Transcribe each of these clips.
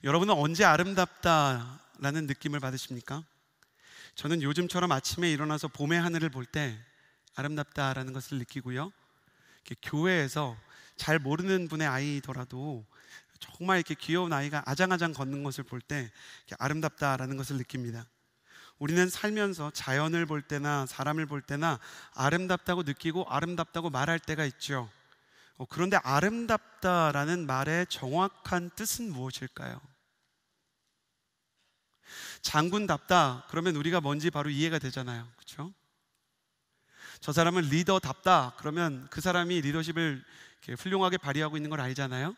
여러분은 언제 아름답다라는 느낌을 받으십니까? 저는 요즘처럼 아침에 일어나서 봄의 하늘을 볼 때 아름답다라는 것을 느끼고요, 이렇게 교회에서 잘 모르는 분의 아이더라도 정말 이렇게 귀여운 아이가 아장아장 걷는 것을 볼 때 아름답다라는 것을 느낍니다. 우리는 살면서 자연을 볼 때나 사람을 볼 때나 아름답다고 느끼고 아름답다고 말할 때가 있죠. 그런데 아름답다라는 말의 정확한 뜻은 무엇일까요? 장군답다 그러면 우리가 뭔지 바로 이해가 되잖아요, 그렇죠? 저 사람은 리더답다 그러면 그 사람이 리더십을 이렇게 훌륭하게 발휘하고 있는 걸 알잖아요.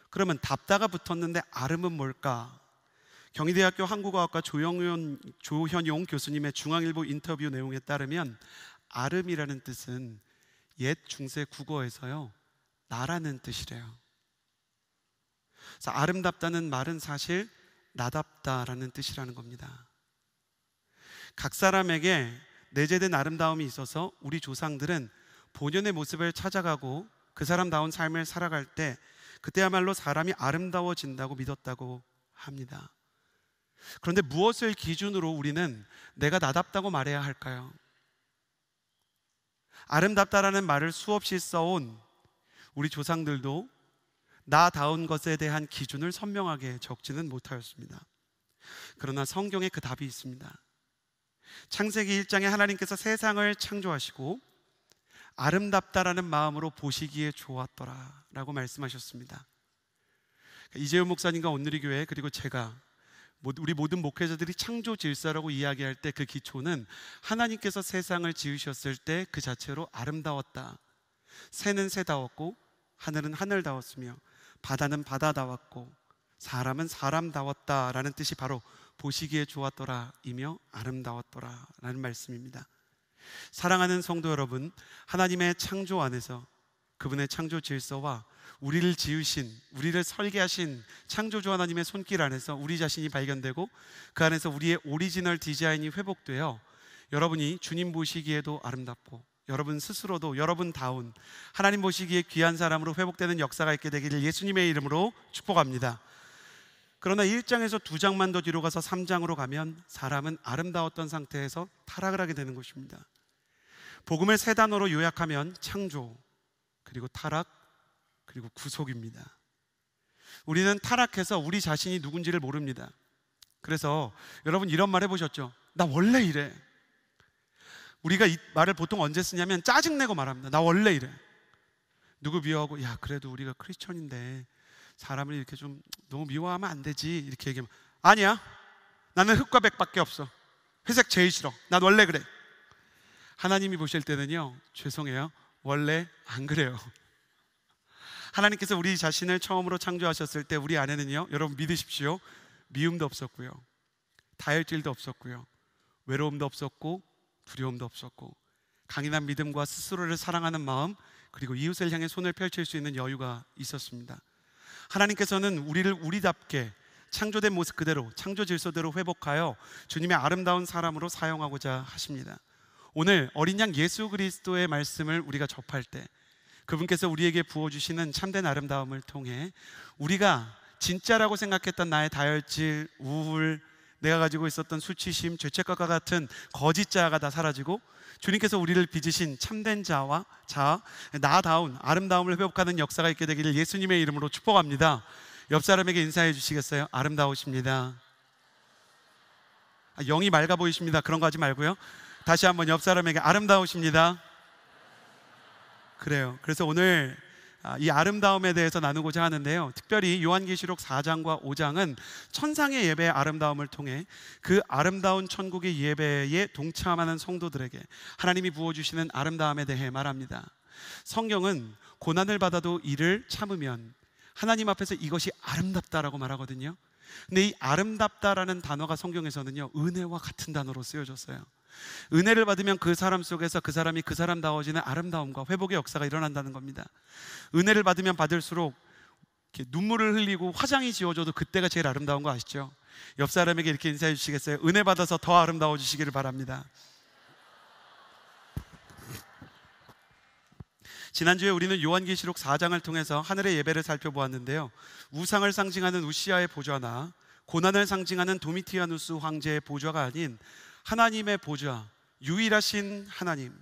그러면 답다가 붙었는데 아름은 뭘까? 경희대학교 한국어학과 조현용 교수님의 중앙일보 인터뷰 내용에 따르면 아름이라는 뜻은 옛 중세 국어에서요, 나라는 뜻이래요. 그래서 아름답다는 말은 사실 나답다라는 뜻이라는 겁니다. 각 사람에게 내재된 아름다움이 있어서 우리 조상들은 본연의 모습을 찾아가고 그 사람다운 삶을 살아갈 때 그때야말로 사람이 아름다워진다고 믿었다고 합니다. 그런데 무엇을 기준으로 우리는 내가 나답다고 말해야 할까요? 아름답다라는 말을 수없이 써온 우리 조상들도 나다운 것에 대한 기준을 선명하게 적지는 못하였습니다. 그러나 성경에 그 답이 있습니다. 창세기 1장에 하나님께서 세상을 창조하시고 아름답다라는 마음으로 보시기에 좋았더라 라고 말씀하셨습니다. 이재훈 목사님과 온누리교회 그리고 제가 우리 모든 목회자들이 창조 질서라고 이야기할 때 그 기초는 하나님께서 세상을 지으셨을 때 그 자체로 아름다웠다. 새는 새다웠고 하늘은 하늘다웠으며 바다는 바다다웠고 사람은 사람다웠다라는 뜻이 바로 보시기에 좋았더라 이며 아름다웠더라 라는 말씀입니다. 사랑하는 성도 여러분, 하나님의 창조 안에서 그분의 창조 질서와 우리를 지으신, 우리를 설계하신 창조주 하나님의 손길 안에서 우리 자신이 발견되고 그 안에서 우리의 오리지널 디자인이 회복되어 여러분이 주님 보시기에도 아름답고 여러분 스스로도 여러분다운 하나님 보시기에 귀한 사람으로 회복되는 역사가 있게 되기를 예수님의 이름으로 축복합니다. 그러나 1장에서 2장만 더 뒤로 가서 3장으로 가면 사람은 아름다웠던 상태에서 타락을 하게 되는 것입니다. 복음을 세 단어로 요약하면 창조, 그리고 타락, 그리고 구속입니다. 우리는 타락해서 우리 자신이 누군지를 모릅니다. 그래서 여러분 이런 말 해보셨죠? 나 원래 이래. 우리가 이 말을 보통 언제 쓰냐면 짜증내고 말합니다. 나 원래 이래. 누구 미워하고 야 그래도 우리가 크리스천인데 사람을 이렇게 좀 너무 미워하면 안 되지 이렇게 얘기하면 아니야, 나는 흑과 백밖에 없어. 회색 제일 싫어. 난 원래 그래. 하나님이 보실 때는요, 죄송해요, 원래 안 그래요. 하나님께서 우리 자신을 처음으로 창조하셨을 때 우리 안에는요, 여러분 믿으십시오, 미움도 없었고요, 다혈질도 없었고요, 외로움도 없었고 두려움도 없었고 강인한 믿음과 스스로를 사랑하는 마음, 그리고 이웃을 향해 손을 펼칠 수 있는 여유가 있었습니다. 하나님께서는 우리를 우리답게 창조된 모습 그대로 창조 질서대로 회복하여 주님의 아름다운 사람으로 사용하고자 하십니다. 오늘 어린 양 예수 그리스도의 말씀을 우리가 접할 때 그분께서 우리에게 부어주시는 참된 아름다움을 통해 우리가 진짜라고 생각했던 나의 다혈질, 우울, 내가 가지고 있었던 수치심, 죄책감과 같은 거짓 자아가 다 사라지고 주님께서 우리를 빚으신 참된 자아, 나다운 아름다움을 회복하는 역사가 있게 되기를 예수님의 이름으로 축복합니다. 옆 사람에게 인사해 주시겠어요? 아름다우십니다. 영이 맑아 보이십니다. 그런 거 하지 말고요, 다시 한번 옆 사람에게 아름다우십니다. 그래요. 그래서 오늘 이 아름다움에 대해서 나누고자 하는데요, 특별히 요한계시록 4장과 5장은 천상의 예배의 아름다움을 통해 그 아름다운 천국의 예배에 동참하는 성도들에게 하나님이 부어주시는 아름다움에 대해 말합니다. 성경은 고난을 받아도 이를 참으면 하나님 앞에서 이것이 아름답다라고 말하거든요. 근데 이 아름답다라는 단어가 성경에서는요, 은혜와 같은 단어로 쓰여졌어요. 은혜를 받으면 그 사람 속에서 그 사람이 그 사람다워지는 아름다움과 회복의 역사가 일어난다는 겁니다. 은혜를 받으면 받을수록 이렇게 눈물을 흘리고 화장이 지워져도 그때가 제일 아름다운 거 아시죠? 옆 사람에게 이렇게 인사해 주시겠어요? 은혜 받아서 더 아름다워 주시기를 바랍니다. 지난주에 우리는 요한계시록 4장을 통해서 하늘의 예배를 살펴보았는데요, 우상을 상징하는 우시아의 보좌나 고난을 상징하는 도미티아누스 황제의 보좌가 아닌 하나님의 보좌, 유일하신 하나님,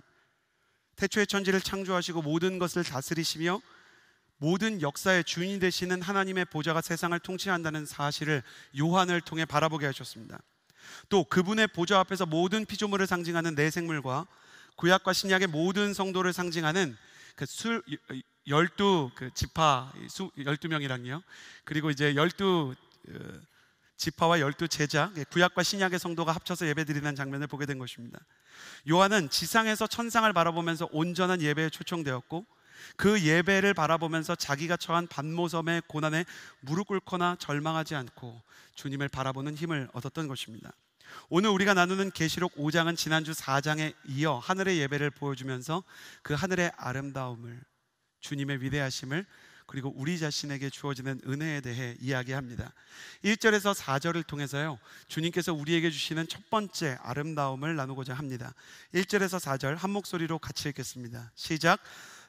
태초의 천지를 창조하시고 모든 것을 다스리시며 모든 역사의 주인이 되시는 하나님의 보좌가 세상을 통치한다는 사실을 요한을 통해 바라보게 하셨습니다. 또 그분의 보좌 앞에서 모든 피조물을 상징하는 내 생물과 구약과 신약의 모든 성도를 상징하는 그 12지파 12명이랑요, 그리고 이제 12지파와 12제자, 구약과 신약의 성도가 합쳐서 예배드리는 장면을 보게 된 것입니다. 요한은 지상에서 천상을 바라보면서 온전한 예배에 초청되었고, 그 예배를 바라보면서 자기가 처한 반모섬의 고난에 무릎 꿇거나 절망하지 않고 주님을 바라보는 힘을 얻었던 것입니다. 오늘 우리가 나누는 계시록 5장은 지난주 4장에 이어 하늘의 예배를 보여주면서 그 하늘의 아름다움을, 주님의 위대하심을, 그리고 우리 자신에게 주어지는 은혜에 대해 이야기합니다. 1절에서 4절을 통해서요, 주님께서 우리에게 주시는 첫 번째 아름다움을 나누고자 합니다. 1절에서 4절 한 목소리로 같이 읽겠습니다. 시작.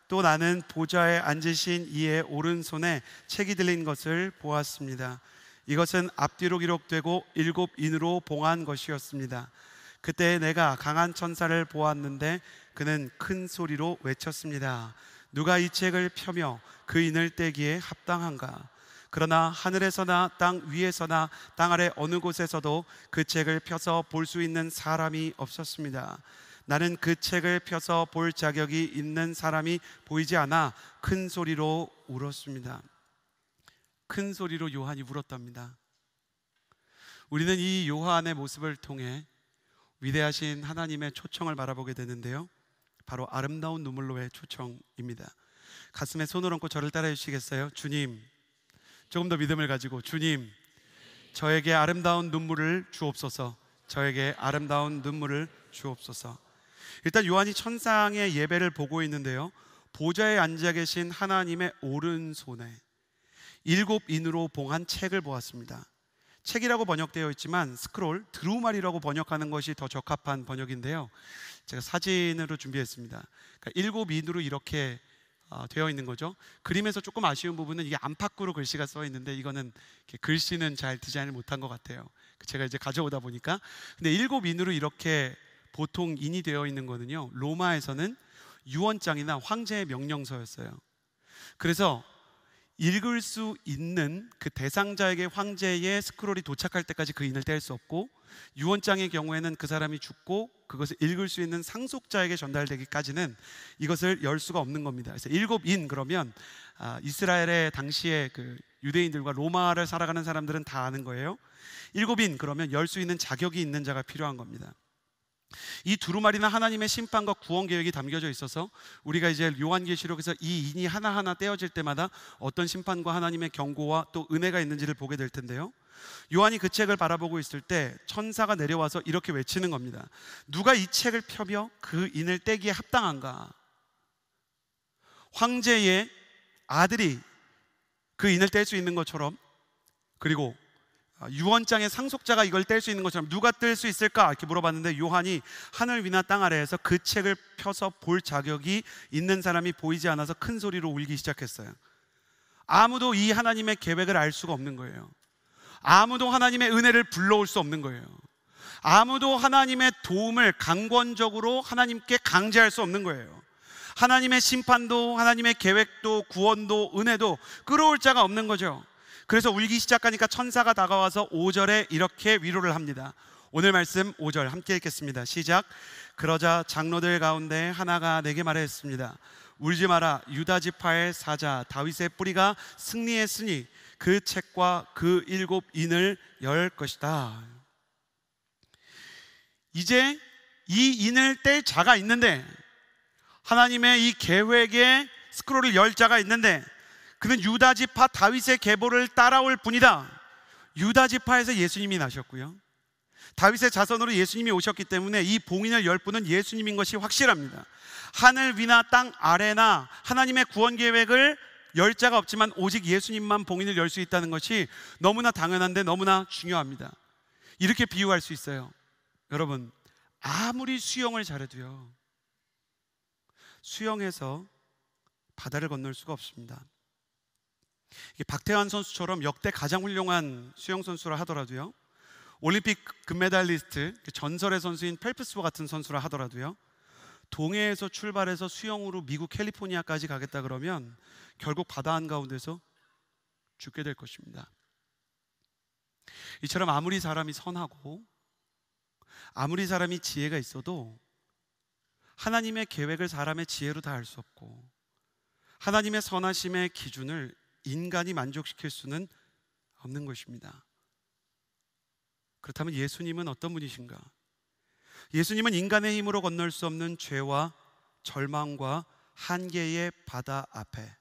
또 나는 보좌에 앉으신 이의 오른손에 책이 들린 것을 보았습니다. 이것은 앞뒤로 기록되고 7인으로 봉한 것이었습니다. 그때 내가 강한 천사를 보았는데 그는 큰 소리로 외쳤습니다. 누가 이 책을 펴며 그 인을 떼기에 합당한가? 그러나 하늘에서나 땅 위에서나 땅 아래 어느 곳에서도 그 책을 펴서 볼 수 있는 사람이 없었습니다. 나는 그 책을 펴서 볼 자격이 있는 사람이 보이지 않아 큰 소리로 울었습니다. 큰 소리로 요한이 울었답니다. 우리는 이 요한의 모습을 통해 위대하신 하나님의 초청을 바라보게 되는데요, 바로 아름다운 눈물로의 초청입니다. 가슴에 손을 얹고 저를 따라해 주시겠어요? 주님, 조금 더 믿음을 가지고, 주님, 저에게 아름다운 눈물을 주옵소서. 저에게 아름다운 눈물을 주옵소서. 일단 요한이 천상의 예배를 보고 있는데요, 보좌에 앉아 계신 하나님의 오른손에 7인으로 봉한 책을 보았습니다. 책이라고 번역되어 있지만 스크롤, 드루말이라고 번역하는 것이 더 적합한 번역인데요, 제가 사진으로 준비했습니다. 그러니까 7인으로 이렇게 되어 있는 거죠. 그림에서 조금 아쉬운 부분은 이게 안팎으로 글씨가 써 있는데, 이거는 글씨는 잘 디자인을 못한 것 같아요. 제가 이제 가져오다 보니까. 근데 7인으로 이렇게 보통 인이 되어 있는 거는요, 로마에서는 유언장이나 황제의 명령서였어요. 그래서 읽을 수 있는 그 대상자에게 황제의 스크롤이 도착할 때까지 그 인을 뗄 수 없고, 유언장의 경우에는 그 사람이 죽고 그것을 읽을 수 있는 상속자에게 전달되기까지는 이것을 열 수가 없는 겁니다. 그래서 7인 그러면 이스라엘의 당시에 그 유대인들과 로마를 살아가는 사람들은 다 아는 거예요. 7인 그러면 열 수 있는 자격이 있는 자가 필요한 겁니다. 이 두루마리는 하나님의 심판과 구원 계획이 담겨져 있어서 우리가 이제 요한계시록에서 이 인이 하나하나 떼어질 때마다 어떤 심판과 하나님의 경고와 또 은혜가 있는지를 보게 될 텐데요, 요한이 그 책을 바라보고 있을 때 천사가 내려와서 이렇게 외치는 겁니다. 누가 이 책을 펴며 그 인을 떼기에 합당한가? 황제의 아들이 그 인을 뗄 수 있는 것처럼, 그리고 유언장의 상속자가 이걸 뗄 수 있는 것처럼 누가 뗄 수 있을까? 이렇게 물어봤는데, 요한이 하늘 위나 땅 아래에서 그 책을 펴서 볼 자격이 있는 사람이 보이지 않아서 큰 소리로 울기 시작했어요. 아무도 이 하나님의 계획을 알 수가 없는 거예요. 아무도 하나님의 은혜를 불러올 수 없는 거예요. 아무도 하나님의 도움을 강권적으로 하나님께 강제할 수 없는 거예요. 하나님의 심판도 하나님의 계획도 구원도 은혜도 끌어올 자가 없는 거죠. 그래서 울기 시작하니까 천사가 다가와서 5절에 이렇게 위로를 합니다. 오늘 말씀 5절 함께 읽겠습니다. 시작. 그러자 장로들 가운데 하나가 내게 말했습니다. 울지 마라. 유다 지파의 사자 다윗의 뿌리가 승리했으니 그 책과 그 7인을 열 것이다. 이제 이 인을 뗄 자가 있는데, 하나님의 이 계획에 스크롤을 열 자가 있는데, 그는 유다 지파 다윗의 계보를 따라올 분이다. 유다 지파에서 예수님이 나셨고요, 다윗의 자손으로 예수님이 오셨기 때문에 이 봉인을 열 분은 예수님인 것이 확실합니다. 하늘 위나 땅 아래나 하나님의 구원 계획을 열 자가 없지만 오직 예수님만 봉인을 열 수 있다는 것이 너무나 당연한데 너무나 중요합니다. 이렇게 비유할 수 있어요. 여러분, 아무리 수영을 잘해도요, 수영에서 바다를 건널 수가 없습니다. 이게 박태환 선수처럼 역대 가장 훌륭한 수영 선수라 하더라도요, 올림픽 금메달리스트 전설의 선수인 펠프스와 같은 선수라 하더라도요, 동해에서 출발해서 수영으로 미국 캘리포니아까지 가겠다 그러면 결국 바다 한가운데서 죽게 될 것입니다. 이처럼 아무리 사람이 선하고 아무리 사람이 지혜가 있어도 하나님의 계획을 사람의 지혜로 다 알 수 없고, 하나님의 선하심의 기준을 인간이 만족시킬 수는 없는 것입니다. 그렇다면 예수님은 어떤 분이신가? 예수님은 인간의 힘으로 건널 수 없는 죄와 절망과 한계의 바다 앞에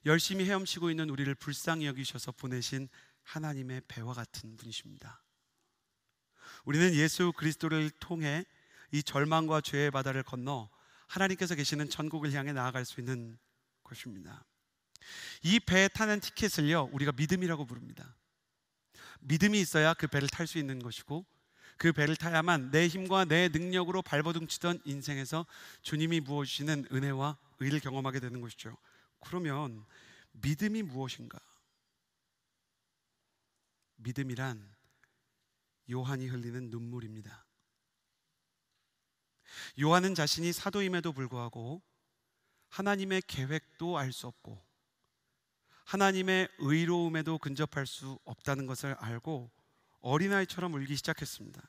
열심히 헤엄치고 있는 우리를 불쌍히 여기셔서 보내신 하나님의 배와 같은 분이십니다. 우리는 예수 그리스도를 통해 이 절망과 죄의 바다를 건너 하나님께서 계시는 천국을 향해 나아갈 수 있는 것입니다. 이 배에 타는 티켓을요, 우리가 믿음이라고 부릅니다. 믿음이 있어야 그 배를 탈 수 있는 것이고, 그 배를 타야만 내 힘과 내 능력으로 발버둥치던 인생에서 주님이 부어주시는 은혜와 의를 경험하게 되는 것이죠. 그러면 믿음이 무엇인가? 믿음이란 요한이 흘리는 눈물입니다. 요한은 자신이 사도임에도 불구하고 하나님의 계획도 알 수 없고 하나님의 의로움에도 근접할 수 없다는 것을 알고 어린아이처럼 울기 시작했습니다.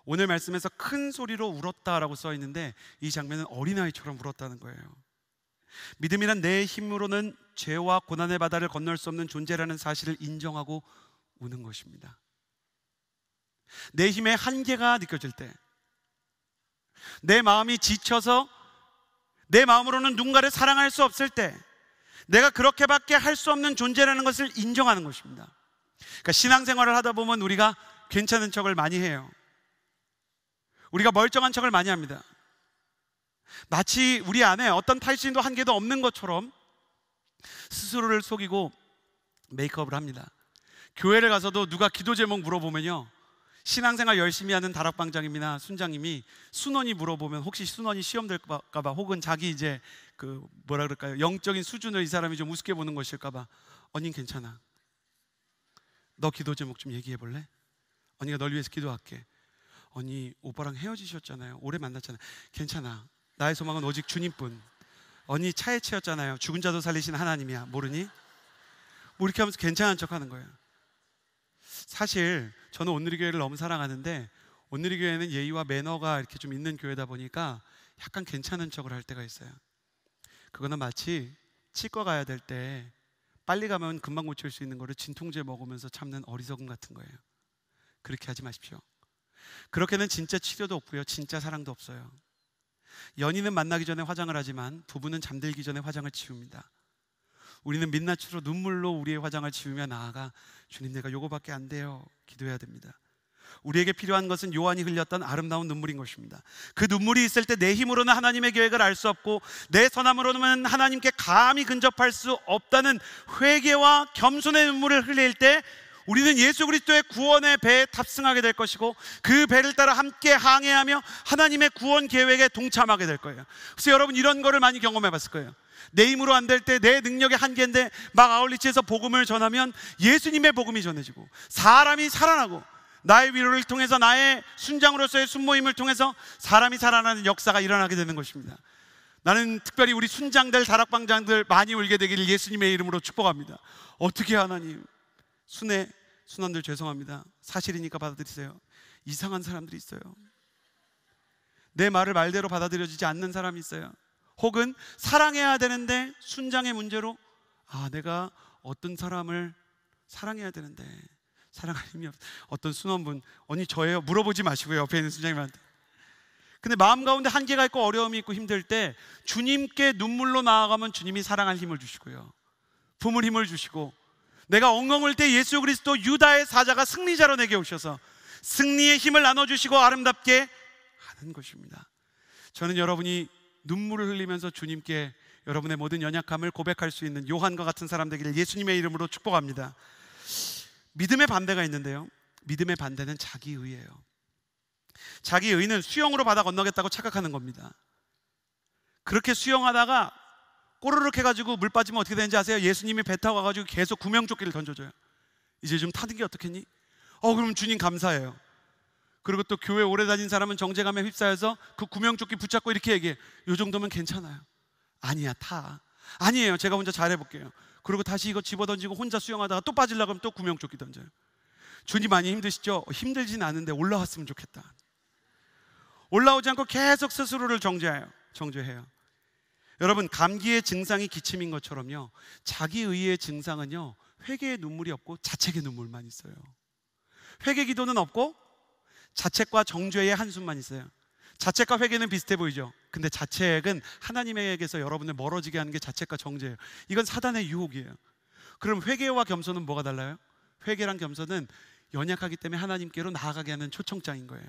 오늘 말씀에서 큰 소리로 울었다라고 써 있는데, 이 장면은 어린아이처럼 울었다는 거예요. 믿음이란 내 힘으로는 죄와 고난의 바다를 건널 수 없는 존재라는 사실을 인정하고 우는 것입니다. 내 힘의 한계가 느껴질 때, 내 마음이 지쳐서 내 마음으로는 누군가를 사랑할 수 없을 때, 내가 그렇게밖에 할 수 없는 존재라는 것을 인정하는 것입니다. 그러니까 신앙생활을 하다 보면 우리가 괜찮은 척을 많이 해요. 우리가 멀쩡한 척을 많이 합니다. 마치 우리 안에 어떤 탈신도 한계도 없는 것처럼 스스로를 속이고 메이크업을 합니다. 교회를 가서도 누가 기도 제목 물어보면요, 신앙생활 열심히 하는 다락방장님이나 순장님이 순원이 물어보면 혹시 순원이 시험 될까봐, 혹은 자기 이제 그 뭐라 그럴까요, 영적인 수준을 이 사람이 좀 우습게 보는 것일까봐, 언니 괜찮아, 너 기도 제목 좀 얘기해 볼래? 언니가 널 위해서 기도할게. 언니 오빠랑 헤어지셨잖아요, 오래 만났잖아요. 괜찮아, 나의 소망은 오직 주님뿐. 언니 차에 치였잖아요, 죽은 자도 살리신 하나님이야, 모르니? 뭐 이렇게 하면서 괜찮은 척 하는 거예요. 사실 저는 온누리교회를 너무 사랑하는데, 온누리교회는 예의와 매너가 이렇게 좀 있는 교회다 보니까 약간 괜찮은 척을 할 때가 있어요. 그거는 마치 치과 가야 될 때 빨리 가면 금방 고칠 수 있는 거를 진통제 먹으면서 참는 어리석음 같은 거예요. 그렇게 하지 마십시오. 그렇게는 진짜 치료도 없고요, 진짜 사랑도 없어요. 연인은 만나기 전에 화장을 하지만 부부는 잠들기 전에 화장을 지웁니다. 우리는 민낯으로 눈물로 우리의 화장을 지우며 나아가 주님, 내가 요거밖에 안 돼요, 기도해야 됩니다. 우리에게 필요한 것은 요한이 흘렸던 아름다운 눈물인 것입니다. 그 눈물이 있을 때 내 힘으로는 하나님의 계획을 알 수 없고 내 선함으로는 하나님께 감히 근접할 수 없다는 회개와 겸손의 눈물을 흘릴 때 우리는 예수 그리스도의 구원의 배에 탑승하게 될 것이고, 그 배를 따라 함께 항해하며 하나님의 구원 계획에 동참하게 될 거예요. 그래서 여러분 이런 거를 많이 경험해 봤을 거예요. 내 힘으로 안 될 때, 내 능력의 한계인데 막 아울리치에서 복음을 전하면 예수님의 복음이 전해지고 사람이 살아나고, 나의 위로를 통해서, 나의 순장으로서의 순모임을 통해서 사람이 살아나는 역사가 일어나게 되는 것입니다. 나는 특별히 우리 순장들, 다락방장들 많이 울게 되기를 예수님의 이름으로 축복합니다. 어떻게 하나님, 순원들 죄송합니다. 사실이니까 받아들이세요. 이상한 사람들이 있어요. 내 말을 말대로 받아들여지지 않는 사람이 있어요. 혹은 사랑해야 되는데 순장의 문제로 내가 어떤 사람을 사랑해야 되는데 사랑할 힘이 없어. 어떤 순원분, 언니 저예요? 물어보지 마시고요, 옆에 있는 순장님한테. 근데 마음 가운데 한계가 있고 어려움이 있고 힘들 때 주님께 눈물로 나아가면 주님이 사랑할 힘을 주시고요, 품을 힘을 주시고, 내가 엉엉울 때 예수 그리스도 유다의 사자가 승리자로 내게 오셔서 승리의 힘을 나눠주시고 아름답게 하는 것입니다. 저는 여러분이 눈물을 흘리면서 주님께 여러분의 모든 연약함을 고백할 수 있는 요한과 같은 사람 되기를 예수님의 이름으로 축복합니다. 믿음의 반대가 있는데요, 믿음의 반대는 자기의예요. 자기의는 수영으로 바다 건너겠다고 착각하는 겁니다. 그렇게 수영하다가 꼬르륵 해가지고 물 빠지면 어떻게 되는지 아세요? 예수님이 배 타고 가가지고 계속 구명조끼를 던져줘요. 이제 좀 타는 게 어떻겠니? 그럼 주님 감사해요. 그리고 또 교회 오래 다닌 사람은 정죄감에 휩싸여서 그 구명조끼 붙잡고 이렇게 얘기해. 요 정도면 괜찮아요. 아니야, 타. 아니에요, 제가 혼자 잘해볼게요. 그리고 다시 이거 집어던지고 혼자 수영하다가 또 빠지려고 하면 또 구명조끼 던져요. 주님 많이 힘드시죠? 힘들진 않은데 올라왔으면 좋겠다. 올라오지 않고 계속 스스로를 정죄해요. 여러분, 감기의 증상이 기침인 것처럼요, 자기의의 증상은요, 회개의 눈물이 없고 자책의 눈물만 있어요. 회개 기도는 없고 자책과 정죄의 한숨만 있어요. 자책과 회개는 비슷해 보이죠? 근데 자책은 하나님에게서 여러분을 멀어지게 하는 게 자책과 정죄예요. 이건 사단의 유혹이에요. 그럼 회개와 겸손은 뭐가 달라요? 회개랑 겸손은 연약하기 때문에 하나님께로 나아가게 하는 초청장인 거예요.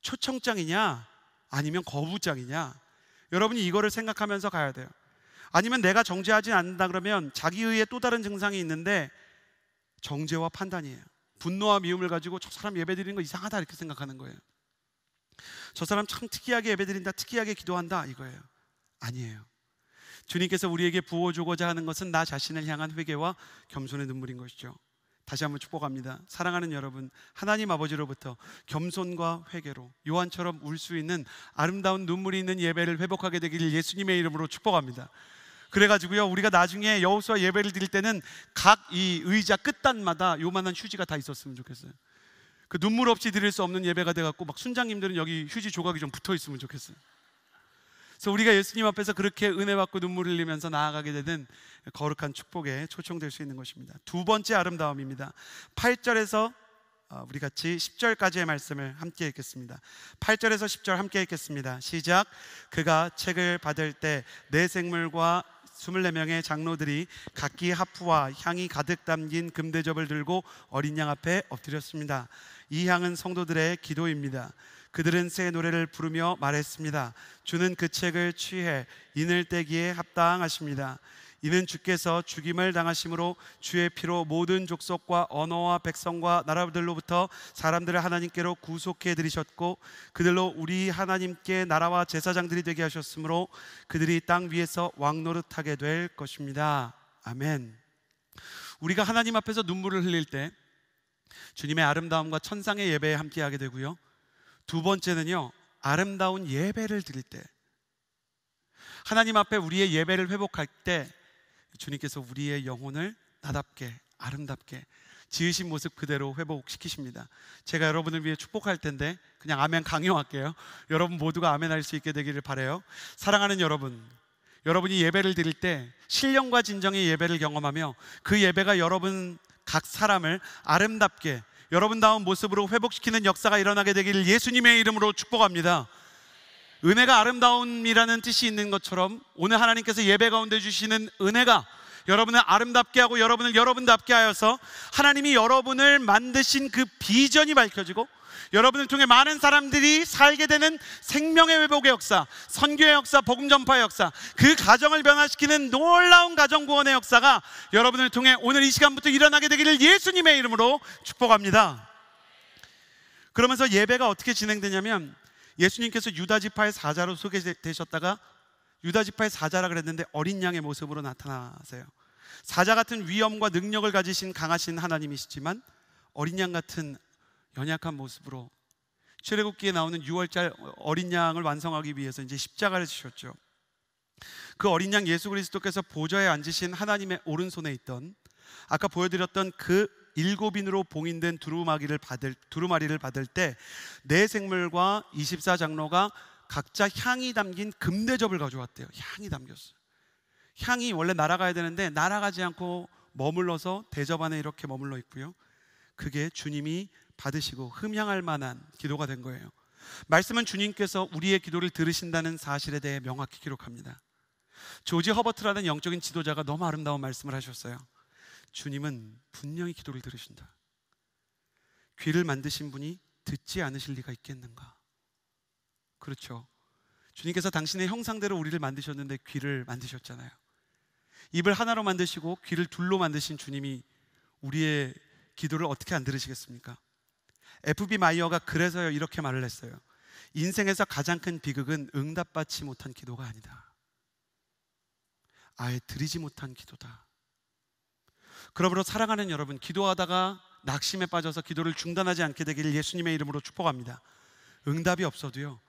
초청장이냐 아니면 거부장이냐, 여러분이 이거를 생각하면서 가야 돼요. 아니면 내가 정죄하지 않는다 그러면 자기의의 또 다른 증상이 있는데 정죄와 판단이에요. 분노와 미움을 가지고 저 사람 예배드리는 거 이상하다 이렇게 생각하는 거예요. 저 사람 참 특이하게 예배드린다, 특이하게 기도한다 이거예요. 아니에요. 주님께서 우리에게 부어주고자 하는 것은 나 자신을 향한 회개와 겸손의 눈물인 것이죠. 다시 한번 축복합니다. 사랑하는 여러분, 하나님 아버지로부터 겸손과 회개로 요한처럼 울 수 있는 아름다운 눈물이 있는 예배를 회복하게 되기를 예수님의 이름으로 축복합니다. 그래가지고요, 우리가 나중에 여호수아 예배를 드릴 때는 각 이 의자 끝단마다 요만한 휴지가 다 있었으면 좋겠어요. 그 눈물 없이 드릴 수 없는 예배가 돼갖고 막 순장님들은 여기 휴지 조각이 좀 붙어 있으면 좋겠어요. 그래서 우리가 예수님 앞에서 그렇게 은혜 받고 눈물을 흘리면서 나아가게 되는 거룩한 축복에 초청될 수 있는 것입니다. 두 번째 아름다움입니다. 8절에서 우리 같이 10절까지의 말씀을 함께 읽겠습니다. 8절에서 10절 함께 읽겠습니다. 시작. 그가 책을 받을 때 내 생물과 24명의 장로들이 각기 하프와 향이 가득 담긴 금대접을 들고 어린 양 앞에 엎드렸습니다. 이 향은 성도들의 기도입니다. 그들은 새 노래를 부르며 말했습니다. 주는 그 책을 취해 인을 떼기에 합당하십니다. 이는 주께서 죽임을 당하심으로 주의 피로 모든 족속과 언어와 백성과 나라들로부터 사람들을 하나님께로 구속해 들이셨고 그들로 우리 하나님께 나라와 제사장들이 되게 하셨으므로 그들이 땅 위에서 왕노릇하게 될 것입니다. 아멘. 우리가 하나님 앞에서 눈물을 흘릴 때 주님의 아름다움과 천상의 예배에 함께하게 되고요, 두 번째는요, 아름다운 예배를 드릴 때, 하나님 앞에 우리의 예배를 회복할 때 주님께서 우리의 영혼을 나답게 아름답게 지으신 모습 그대로 회복시키십니다. 제가 여러분을 위해 축복할 텐데 그냥 아멘 강요할게요. 여러분 모두가 아멘 할 수 있게 되기를 바라요. 사랑하는 여러분, 여러분이 예배를 드릴 때 신령과 진정의 예배를 경험하며 그 예배가 여러분 각 사람을 아름답게 여러분다운 모습으로 회복시키는 역사가 일어나게 되기를 예수님의 이름으로 축복합니다. 은혜가 아름다움이라는 뜻이 있는 것처럼 오늘 하나님께서 예배 가운데 주시는 은혜가 여러분을 아름답게 하고 여러분을 여러분답게 하여서 하나님이 여러분을 만드신 그 비전이 밝혀지고 여러분을 통해 많은 사람들이 살게 되는 생명의 회복의 역사, 선교의 역사, 복음 전파의 역사, 그 가정을 변화시키는 놀라운 가정 구원의 역사가 여러분을 통해 오늘 이 시간부터 일어나게 되기를 예수님의 이름으로 축복합니다. 그러면서 예배가 어떻게 진행되냐면 예수님께서 유다 지파의 사자로 소개되셨다가 유다 지파의 사자라 그랬는데 어린 양의 모습으로 나타나세요. 사자 같은 위엄과 능력을 가지신 강하신 하나님이시지만 어린 양 같은 연약한 모습으로 출애굽기에 나오는 6월절 어린 양을 완성하기 위해서 이제 십자가를 지셨죠. 그 어린 양 예수 그리스도께서 보좌에 앉으신 하나님의 오른손에 있던 아까 보여드렸던 그 7인으로 봉인된 두루마리를 받을 때 네 생물과 24장로가 각자 향이 담긴 금대접을 가져왔대요. 향이 담겼어요. 향이 원래 날아가야 되는데 날아가지 않고 머물러서 대접 안에 이렇게 머물러 있고요, 그게 주님이 받으시고 흠향할 만한 기도가 된 거예요. 말씀은 주님께서 우리의 기도를 들으신다는 사실에 대해 명확히 기록합니다. 조지 허버트라는 영적인 지도자가 너무 아름다운 말씀을 하셨어요. 주님은 분명히 기도를 들으신다. 귀를 만드신 분이 듣지 않으실 리가 있겠는가? 그렇죠. 주님께서 당신의 형상대로 우리를 만드셨는데 귀를 만드셨잖아요. 입을 하나로 만드시고 귀를 둘로 만드신 주님이 우리의 기도를 어떻게 안 들으시겠습니까? F.B. 마이어가 그래서요 이렇게 말을 했어요. 인생에서 가장 큰 비극은 응답받지 못한 기도가 아니다. 아예 드리지 못한 기도다. 그러므로 사랑하는 여러분, 기도하다가 낙심에 빠져서 기도를 중단하지 않게 되기를 예수님의 이름으로 축복합니다. 응답이 없어도요,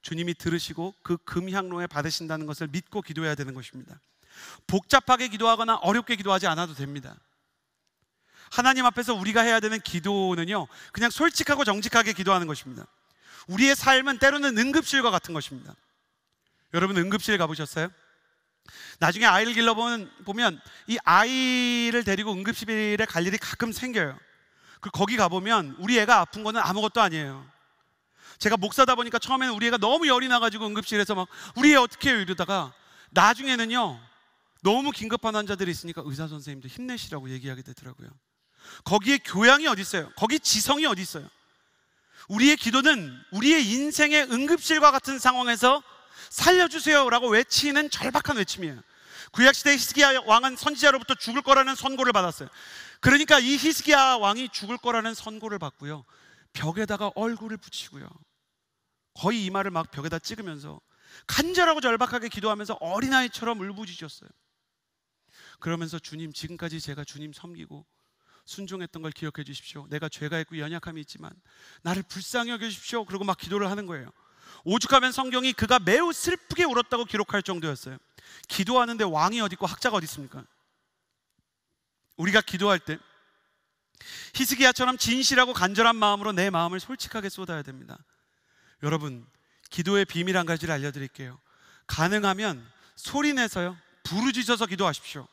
주님이 들으시고 그 금향로에 받으신다는 것을 믿고 기도해야 되는 것입니다. 복잡하게 기도하거나 어렵게 기도하지 않아도 됩니다. 하나님 앞에서 우리가 해야 되는 기도는요, 그냥 솔직하고 정직하게 기도하는 것입니다. 우리의 삶은 때로는 응급실과 같은 것입니다. 여러분, 응급실 가보셨어요? 나중에 아이를 길러보면 이 아이를 데리고 응급실에 갈 일이 가끔 생겨요. 거기 가보면 우리 애가 아픈 거는 아무것도 아니에요. 제가 목사다 보니까 처음에는 우리 애가 너무 열이 나가지고 응급실에서 막 우리 애 어떻게 해요 이러다가 나중에는요, 너무 긴급한 환자들이 있으니까 의사 선생님도 힘내시라고 얘기하게 되더라고요. 거기에 교양이 어디 있어요? 거기 지성이 어디 있어요? 우리의 기도는 우리의 인생의 응급실과 같은 상황에서 살려주세요 라고 외치는 절박한 외침이에요. 구약시대 히스기야 왕은 선지자로부터 죽을 거라는 선고를 받았어요. 그러니까 이 히스기야 왕이 죽을 거라는 선고를 받고요, 벽에다가 얼굴을 붙이고요, 거의 이마를 막 벽에다 찍으면서 간절하고 절박하게 기도하면서 어린아이처럼 울부짖었어요. 그러면서 주님, 지금까지 제가 주님 섬기고 순종했던 걸 기억해 주십시오. 내가 죄가 있고 연약함이 있지만 나를 불쌍히 여겨 주십시오. 그리고 막 기도를 하는 거예요. 오죽하면 성경이 그가 매우 슬프게 울었다고 기록할 정도였어요. 기도하는데 왕이 어디 있고 학자가 어디 있습니까? 우리가 기도할 때 히스기야처럼 진실하고 간절한 마음으로 내 마음을 솔직하게 쏟아야 됩니다. 여러분, 기도의 비밀 한 가지를 알려드릴게요. 가능하면 소리내서요, 부르짖어서 기도하십시오.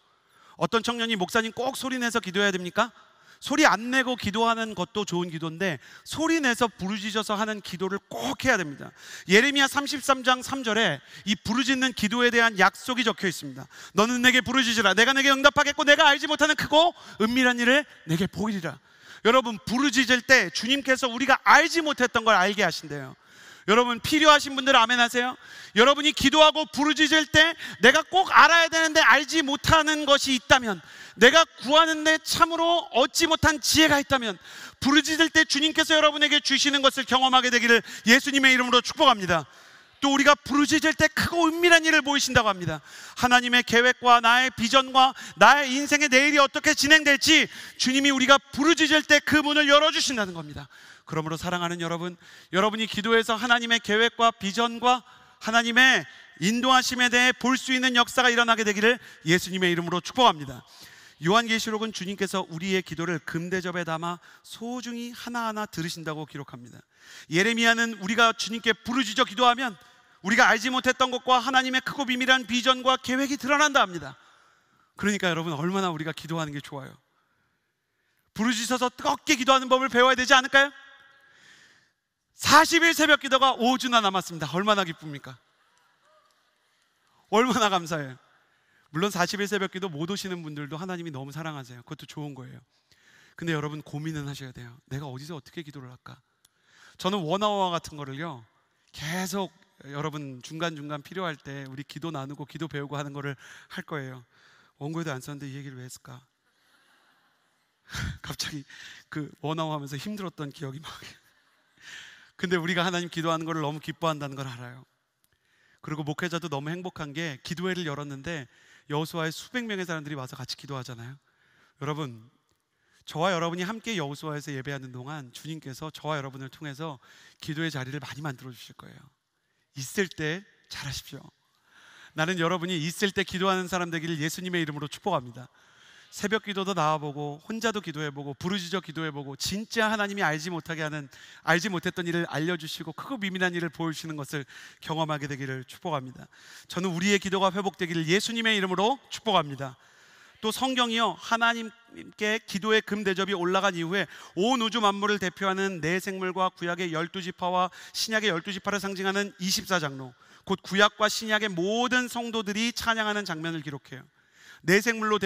어떤 청년이 목사님 꼭 소리내서 기도해야 됩니까? 소리 안 내고 기도하는 것도 좋은 기도인데 소리내서 부르짖어서 하는 기도를 꼭 해야 됩니다. 예레미야 33장 3절에 이 부르짖는 기도에 대한 약속이 적혀 있습니다. 너는 내게 부르짖으라. 내가 내게 응답하겠고 내가 알지 못하는 크고 은밀한 일을 내게 보이리라. 여러분, 부르짖을 때 주님께서 우리가 알지 못했던 걸 알게 하신대요. 여러분, 필요하신 분들 아멘 하세요. 여러분이 기도하고 부르짖을 때 내가 꼭 알아야 되는데 알지 못하는 것이 있다면, 내가 구하는데 참으로 얻지 못한 지혜가 있다면, 부르짖을 때 주님께서 여러분에게 주시는 것을 경험하게 되기를 예수님의 이름으로 축복합니다. 또 우리가 부르짖을 때 크고 은밀한 일을 보이신다고 합니다. 하나님의 계획과 나의 비전과 나의 인생의 내일이 어떻게 진행될지 주님이 우리가 부르짖을 때 그 문을 열어주신다는 겁니다. 그러므로 사랑하는 여러분, 여러분이 기도해서 하나님의 계획과 비전과 하나님의 인도하심에 대해 볼 수 있는 역사가 일어나게 되기를 예수님의 이름으로 축복합니다. 요한계시록은 주님께서 우리의 기도를 금대접에 담아 소중히 하나하나 들으신다고 기록합니다. 예레미야는 우리가 주님께 부르짖어 기도하면 우리가 알지 못했던 것과 하나님의 크고 비밀한 비전과 계획이 드러난다 합니다. 그러니까 여러분, 얼마나 우리가 기도하는 게 좋아요. 부르짖어서 뜨겁게 기도하는 법을 배워야 되지 않을까요? 40일 새벽 기도가 5주나 남았습니다. 얼마나 기쁩니까? 얼마나 감사해요. 물론 40일 새벽 기도 못 오시는 분들도 하나님이 너무 사랑하세요. 그것도 좋은 거예요. 근데 여러분, 고민은 하셔야 돼요. 내가 어디서 어떻게 기도를 할까? 저는 원어와 같은 거를요, 계속 여러분 중간중간 필요할 때 우리 기도 나누고 기도 배우고 하는 거를 할 거예요. 원고에도 안 썼는데 이 얘기를 왜 했을까? 갑자기 그 원어와 하면서 힘들었던 기억이 막. 근데 우리가 하나님 기도하는 걸 너무 기뻐한다는 걸 알아요. 그리고 목회자도 너무 행복한 게 기도회를 열었는데 여호수아에 수백 명의 사람들이 와서 같이 기도하잖아요. 여러분, 저와 여러분이 함께 여호수아에서 예배하는 동안 주님께서 저와 여러분을 통해서 기도의 자리를 많이 만들어 주실 거예요. 있을 때 잘하십시오. 나는 여러분이 있을 때 기도하는 사람 되기를 예수님의 이름으로 축복합니다. 새벽 기도도 나와보고 혼자도 기도해보고 부르짖어 기도해보고 진짜 하나님이 알지 못했던 일을 알려주시고 크고 비밀한 일을 보여주시는 것을 경험하게 되기를 축복합니다. 저는 우리의 기도가 회복되기를 예수님의 이름으로 축복합니다. 또 성경이요, 하나님께 기도의 금대접이 올라간 이후에 온 우주 만물을 대표하는 내 생물과 구약의 12지파와 신약의 12지파를 상징하는 24장로, 곧 구약과 신약의 모든 성도들이 찬양하는 장면을 기록해요. 내 생물로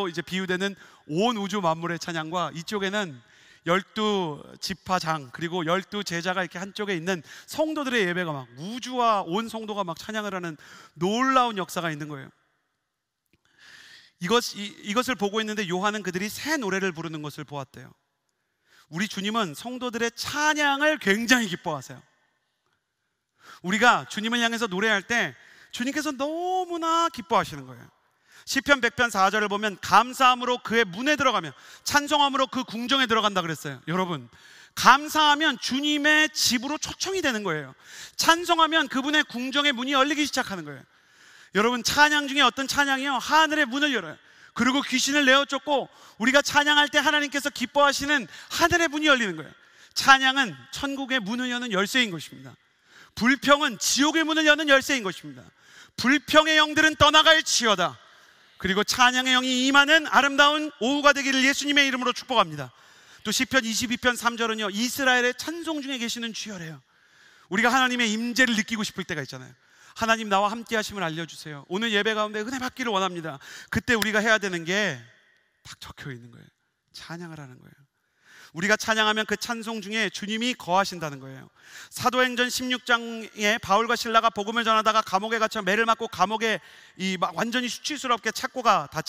이제 비유되는 온 우주 만물의 찬양과 이쪽에는 12지파장 그리고 12제자가 이렇게 한쪽에 있는 성도들의 예배가 막 우주와 온 성도가 막 찬양을 하는 놀라운 역사가 있는 거예요. 이것을 보고 있는데 요한은 그들이 새 노래를 부르는 것을 보았대요. 우리 주님은 성도들의 찬양을 굉장히 기뻐하세요. 우리가 주님을 향해서 노래할 때 주님께서 너무나 기뻐하시는 거예요. 시편 100편 4절을 보면 감사함으로 그의 문에 들어가면, 찬송함으로 그 궁정에 들어간다 그랬어요. 여러분, 감사하면 주님의 집으로 초청이 되는 거예요. 찬송하면 그분의 궁정의 문이 열리기 시작하는 거예요. 여러분, 찬양 중에 어떤 찬양이요, 하늘의 문을 열어요. 그리고 귀신을 내어 쫓고 우리가 찬양할 때 하나님께서 기뻐하시는 하늘의 문이 열리는 거예요. 찬양은 천국의 문을 여는 열쇠인 것입니다. 불평은 지옥의 문을 여는 열쇠인 것입니다. 불평의 영들은 떠나갈지어다. 그리고 찬양의 영이 임하는 아름다운 오후가 되기를 예수님의 이름으로 축복합니다. 또 시편 22편 3절은요, 이스라엘의 찬송 중에 계시는 주여래요. 우리가 하나님의 임재를 느끼고 싶을 때가 있잖아요. 하나님, 나와 함께 하심을 알려주세요. 오늘 예배 가운데 은혜 받기를 원합니다. 그때 우리가 해야 되는 게 딱 적혀 있는 거예요. 찬양을 하는 거예요. 우리가 찬양하면 그 찬송 중에 주님이 거하신다는 거예요. 사도행전 16장에 바울과 실라가 복음을 전하다가 감옥에 갇혀 매를 맞고 감옥에 완전히 수치스럽게 착고가 다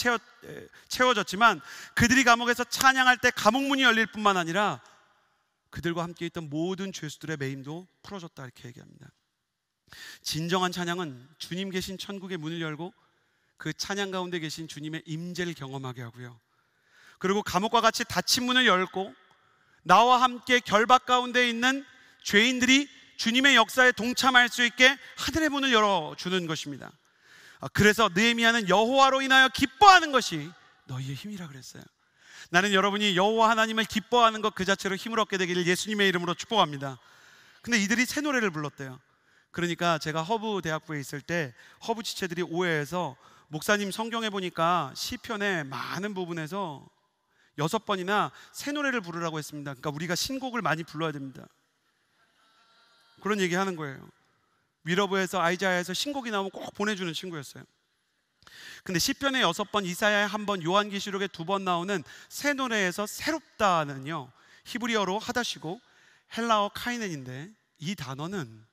채워졌지만, 그들이 감옥에서 찬양할 때 감옥문이 열릴 뿐만 아니라 그들과 함께 있던 모든 죄수들의 매임도 풀어졌다, 이렇게 얘기합니다. 진정한 찬양은 주님 계신 천국의 문을 열고 그 찬양 가운데 계신 주님의 임재를 경험하게 하고요, 그리고 감옥과 같이 닫힌 문을 열고 나와 함께 결박 가운데 있는 죄인들이 주님의 역사에 동참할 수 있게 하늘의 문을 열어주는 것입니다. 그래서 느헤미야는 여호와로 인하여 기뻐하는 것이 너희의 힘이라 그랬어요. 나는 여러분이 여호와 하나님을 기뻐하는 것 그 자체로 힘을 얻게 되기를 예수님의 이름으로 축복합니다. 근데 이들이 새 노래를 불렀대요. 그러니까 제가 허브 대학부에 있을 때 허브 지체들이 오해해서, 목사님 성경에 보니까 시편의 많은 부분에서 6번이나 새 노래를 부르라고 했습니다. 그러니까 우리가 신곡을 많이 불러야 됩니다. 그런 얘기 하는 거예요. 위러브에서 아이자야에서 신곡이 나오면 꼭 보내주는 친구였어요. 근데 시편에 6번, 이사야에 1번, 요한계시록에 2번 나오는 새 노래에서 새롭다는요, 히브리어로 하다시고 헬라어 카이넨인데, 이 단어는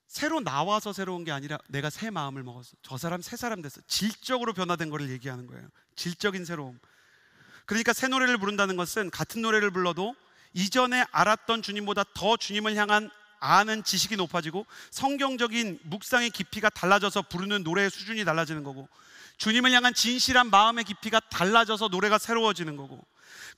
새로 나와서 새로운 게 아니라 내가 새 마음을 먹었어, 저 사람 새 사람 됐어, 질적으로 변화된 거를 얘기하는 거예요. 질적인 새로움. 그러니까 새 노래를 부른다는 것은 같은 노래를 불러도 이전에 알았던 주님보다 더 주님을 향한 아는 지식이 높아지고 성경적인 묵상의 깊이가 달라져서 부르는 노래의 수준이 달라지는 거고, 주님을 향한 진실한 마음의 깊이가 달라져서 노래가 새로워지는 거고,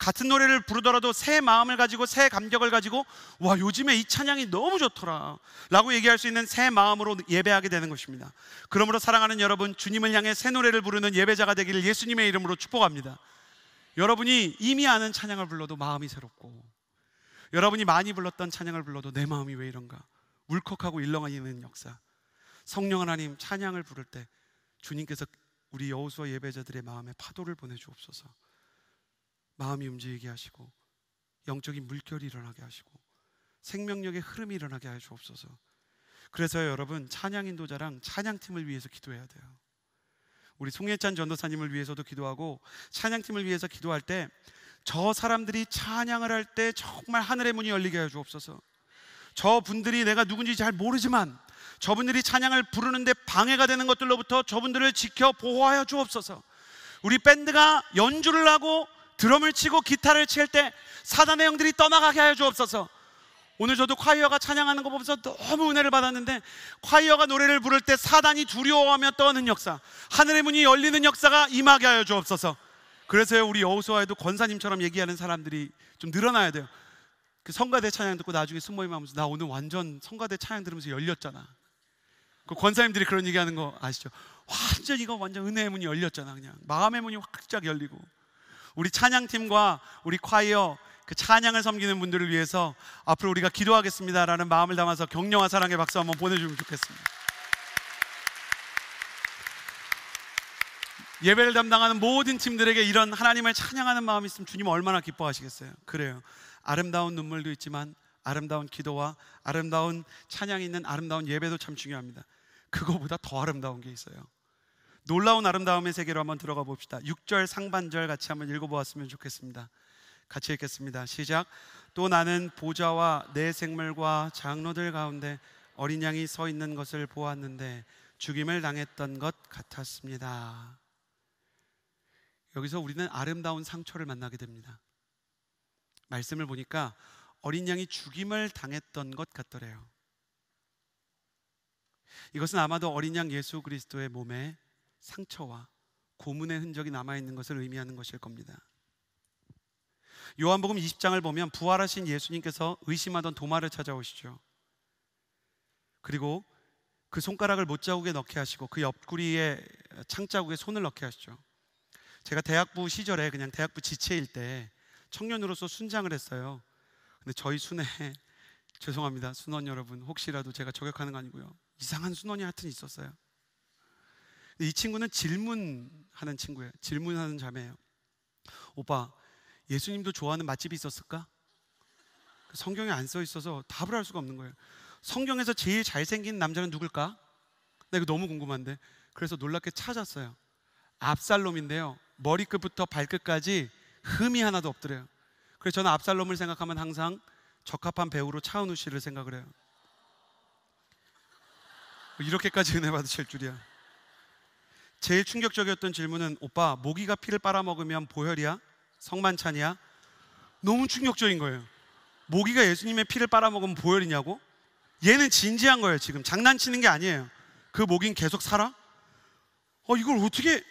같은 노래를 부르더라도 새 마음을 가지고 새 감격을 가지고 와, 요즘에 이 찬양이 너무 좋더라 라고 얘기할 수 있는 새 마음으로 예배하게 되는 것입니다. 그러므로 사랑하는 여러분, 주님을 향해 새 노래를 부르는 예배자가 되기를 예수님의 이름으로 축복합니다. 여러분이 이미 아는 찬양을 불러도 마음이 새롭고, 여러분이 많이 불렀던 찬양을 불러도 내 마음이 왜 이런가 울컥하고 일렁이는 역사. 성령 하나님, 찬양을 부를 때 주님께서 우리 여호수아 예배자들의 마음에 파도를 보내주옵소서. 마음이 움직이게 하시고 영적인 물결이 일어나게 하시고 생명력의 흐름이 일어나게 하시옵소서. 그래서 여러분, 찬양 인도자랑 찬양팀을 위해서 기도해야 돼요. 우리 송예찬 전도사님을 위해서도 기도하고 찬양팀을 위해서 기도할 때 저 사람들이 찬양을 할 때 정말 하늘의 문이 열리게 해 주옵소서. 저분들이 내가 누군지 잘 모르지만 저분들이 찬양을 부르는데 방해가 되는 것들로부터 저분들을 지켜 보호하여 주옵소서. 우리 밴드가 연주를 하고 드럼을 치고 기타를 칠 때 사단의 영들이 떠나가게 하여 주옵소서. 오늘 저도 콰이어가 찬양하는 거 보면서 너무 은혜를 받았는데, 콰이어가 노래를 부를 때 사단이 두려워하며 떠는 역사, 하늘의 문이 열리는 역사가 임하게 하여 주옵소서. 그래서요, 우리 여호수아에도 권사님처럼 얘기하는 사람들이 좀 늘어나야 돼요. 그 성가대 찬양 듣고 나중에 순모임 하면서 나 오늘 완전 성가대 찬양 들으면서 열렸잖아. 그 권사님들이 그런 얘기하는 거 아시죠? 완전 이거 완전 은혜의 문이 열렸잖아. 그냥 마음의 문이 확 열리고. 우리 찬양팀과 우리 콰이어 그 찬양을 섬기는 분들을 위해서 앞으로 우리가 기도하겠습니다라는 마음을 담아서 격려와 사랑의 박수 한번 보내주면 좋겠습니다. 예배를 담당하는 모든 팀들에게 이런 하나님을 찬양하는 마음이 있으면 주님 얼마나 기뻐하시겠어요. 그래요, 아름다운 눈물도 있지만 아름다운 기도와 아름다운 찬양이 있는 아름다운 예배도 참 중요합니다. 그거보다 더 아름다운 게 있어요. 놀라운 아름다움의 세계로 한번 들어가 봅시다. 6절 상반절 같이 한번 읽어보았으면 좋겠습니다. 같이 읽겠습니다. 시작. 또 나는 보좌와 내 생물과 장로들 가운데 어린 양이 서 있는 것을 보았는데 죽임을 당했던 것 같았습니다. 여기서 우리는 아름다운 상처를 만나게 됩니다. 말씀을 보니까 어린 양이 죽임을 당했던 것 같더래요. 이것은 아마도 어린 양 예수 그리스도의 몸에 상처와 고문의 흔적이 남아있는 것을 의미하는 것일 겁니다. 요한복음 20장을 보면 부활하신 예수님께서 의심하던 도마를 찾아오시죠. 그리고 그 손가락을 못자국에 넣게 하시고 그 옆구리에 창자국에 손을 넣게 하시죠. 제가 대학부 시절에 그냥 대학부 지체일 때 청년으로서 순장을 했어요. 근데 저희 순에 죄송합니다 순원 여러분, 혹시라도 제가 저격하는 거 아니고요, 이상한 순원이 하여튼 있었어요. 이 친구는 질문하는 친구예요. 질문하는 자매예요. 오빠, 예수님도 좋아하는 맛집이 있었을까? 성경에 안 써 있어서 답을 할 수가 없는 거예요. 성경에서 제일 잘생긴 남자는 누굴까? 나 이거 너무 궁금한데. 그래서 놀랍게 찾았어요. 압살롬인데요, 머리끝부터 발끝까지 흠이 하나도 없더래요. 그래서 저는 압살롬을 생각하면 항상 적합한 배우로 차은우 씨를 생각을 해요. 이렇게까지 은혜 받으실 줄이야. 제일 충격적이었던 질문은, 오빠, 모기가 피를 빨아먹으면 보혈이야? 성만찬이야? 너무 충격적인 거예요. 모기가 예수님의 피를 빨아먹으면 보혈이냐고? 얘는 진지한 거예요. 지금 장난치는 게 아니에요. 그 모기는 계속 살아? 이걸 어떻게,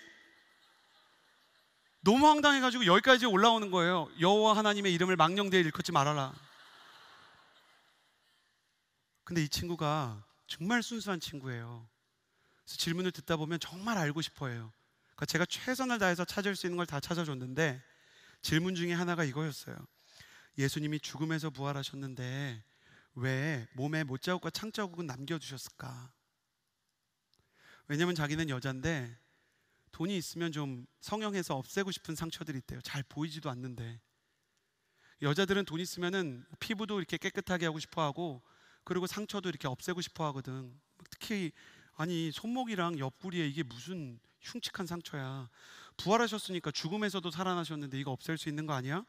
너무 황당해가지고 여기까지 올라오는 거예요. 여호와 하나님의 이름을 망령되이 일컫지 말아라. 근데 이 친구가 정말 순수한 친구예요. 그래서 질문을 듣다 보면 정말 알고 싶어 해요. 그러니까 제가 최선을 다해서 찾을 수 있는 걸 다 찾아줬는데 질문 중에 하나가 이거였어요. 예수님이 죽음에서 부활하셨는데 왜 몸에 못자국과 창자국은 남겨두셨을까? 왜냐면 자기는 여잔데 돈이 있으면 좀 성형해서 없애고 싶은 상처들이 있대요. 잘 보이지도 않는데. 여자들은 돈 있으면은 피부도 이렇게 깨끗하게 하고 싶어 하고, 그리고 상처도 이렇게 없애고 싶어 하거든. 특히 아니 손목이랑 옆구리에 이게 무슨 흉측한 상처야. 부활하셨으니까 죽음에서도 살아나셨는데 이거 없앨 수 있는 거 아니야?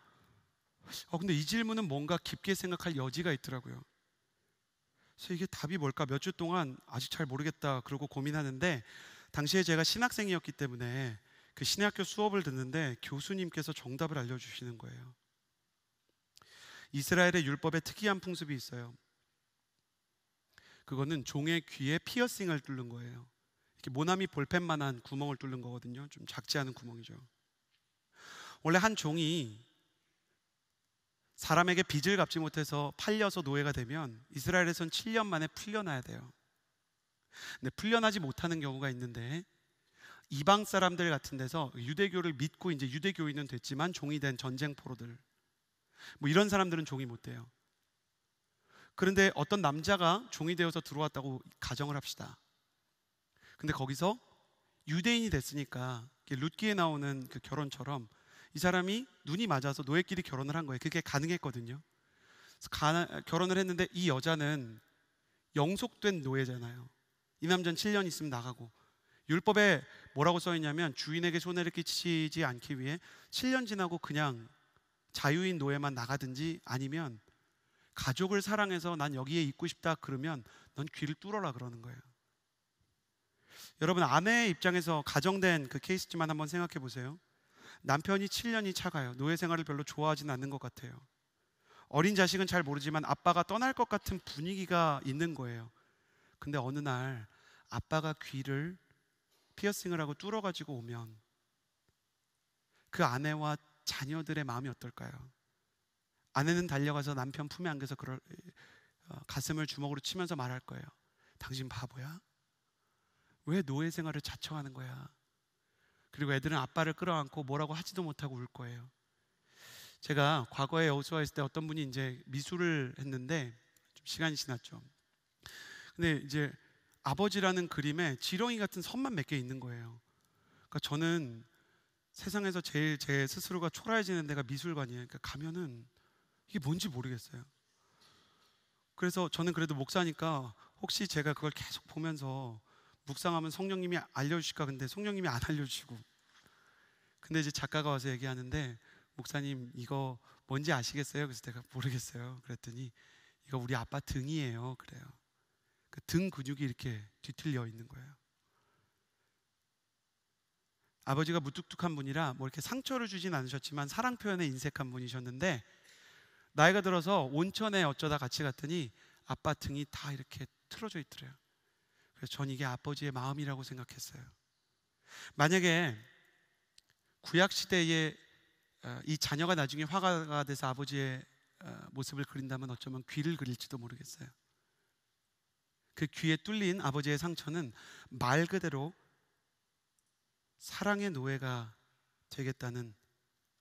근데 이 질문은 뭔가 깊게 생각할 여지가 있더라고요. 그래서 이게 답이 뭘까 몇 주 동안 아직 잘 모르겠다 그러고 고민하는데, 당시에 제가 신학생이었기 때문에 그 신학교 수업을 듣는데 교수님께서 정답을 알려주시는 거예요. 이스라엘의 율법에 특이한 풍습이 있어요. 그거는 종의 귀에 피어싱을 뚫는 거예요. 이렇게 모나미 볼펜만한 구멍을 뚫는 거거든요. 좀 작지 않은 구멍이죠. 원래 한 종이 사람에게 빚을 갚지 못해서 팔려서 노예가 되면 이스라엘에선 7년 만에 풀려나야 돼요. 근데 풀려나지 못하는 경우가 있는데, 이방 사람들 같은 데서 유대교를 믿고 이제 유대교인은 됐지만 종이 된 전쟁 포로들, 뭐 이런 사람들은 종이 못 돼요. 그런데 어떤 남자가 종이 되어서 들어왔다고 가정을 합시다. 근데 거기서 유대인이 됐으니까 룻기에 나오는 그 결혼처럼 이 사람이 눈이 맞아서 노예끼리 결혼을 한 거예요. 그게 가능했거든요. 결혼을 했는데 이 여자는 영속된 노예잖아요. 이 남자는 7년 있으면 나가고, 율법에 뭐라고 써 있냐면 주인에게 손해를 끼치지 않기 위해 7년 지나고 그냥 자유인 노예만 나가든지, 아니면 가족을 사랑해서 난 여기에 있고 싶다 그러면 넌 귀를 뚫어라 그러는 거예요. 여러분, 아내의 입장에서 가정된 그 케이스지만 한번 생각해 보세요. 남편이 7년이 차가요. 노예 생활을 별로 좋아하지는 않는 것 같아요. 어린 자식은 잘 모르지만 아빠가 떠날 것 같은 분위기가 있는 거예요. 근데 어느 날 아빠가 귀를 피어싱을 하고 뚫어가지고 오면 그 아내와 자녀들의 마음이 어떨까요? 아내는 달려가서 남편 품에 안겨서 가슴을 주먹으로 치면서 말할 거예요. 당신 바보야? 왜 노예 생활을 자청하는 거야? 그리고 애들은 아빠를 끌어안고 뭐라고 하지도 못하고 울 거예요. 제가 과거에 여호수아 있을 때 어떤 분이 이제 미술을 했는데 좀 시간이 지났죠. 근데 이제 아버지라는 그림에 지렁이 같은 선만 몇 개 있는 거예요. 그러니까 저는 세상에서 제일 제 스스로가 초라해지는 데가 미술관이에요. 그러니까 가면은 이게 뭔지 모르겠어요. 그래서 저는 그래도 목사니까 혹시 제가 그걸 계속 보면서 묵상하면 성령님이 알려주실까, 근데 성령님이 안 알려주시고, 근데 이제 작가가 와서 얘기하는데, 목사님 이거 뭔지 아시겠어요? 그래서 내가 모르겠어요. 그랬더니 이거 우리 아빠 등이에요. 그래요. 그 등 근육이 이렇게 뒤틀려 있는 거예요. 아버지가 무뚝뚝한 분이라 뭐 이렇게 상처를 주진 않으셨지만 사랑 표현에 인색한 분이셨는데, 나이가 들어서 온천에 어쩌다 같이 갔더니 아빠 등이 다 이렇게 틀어져 있더래요. 그래서 전 이게 아버지의 마음이라고 생각했어요. 만약에 구약 시대에 이 자녀가 나중에 화가가 돼서 아버지의 모습을 그린다면 어쩌면 귀를 그릴지도 모르겠어요. 그 귀에 뚫린 아버지의 상처는 말 그대로 사랑의 노예가 되겠다는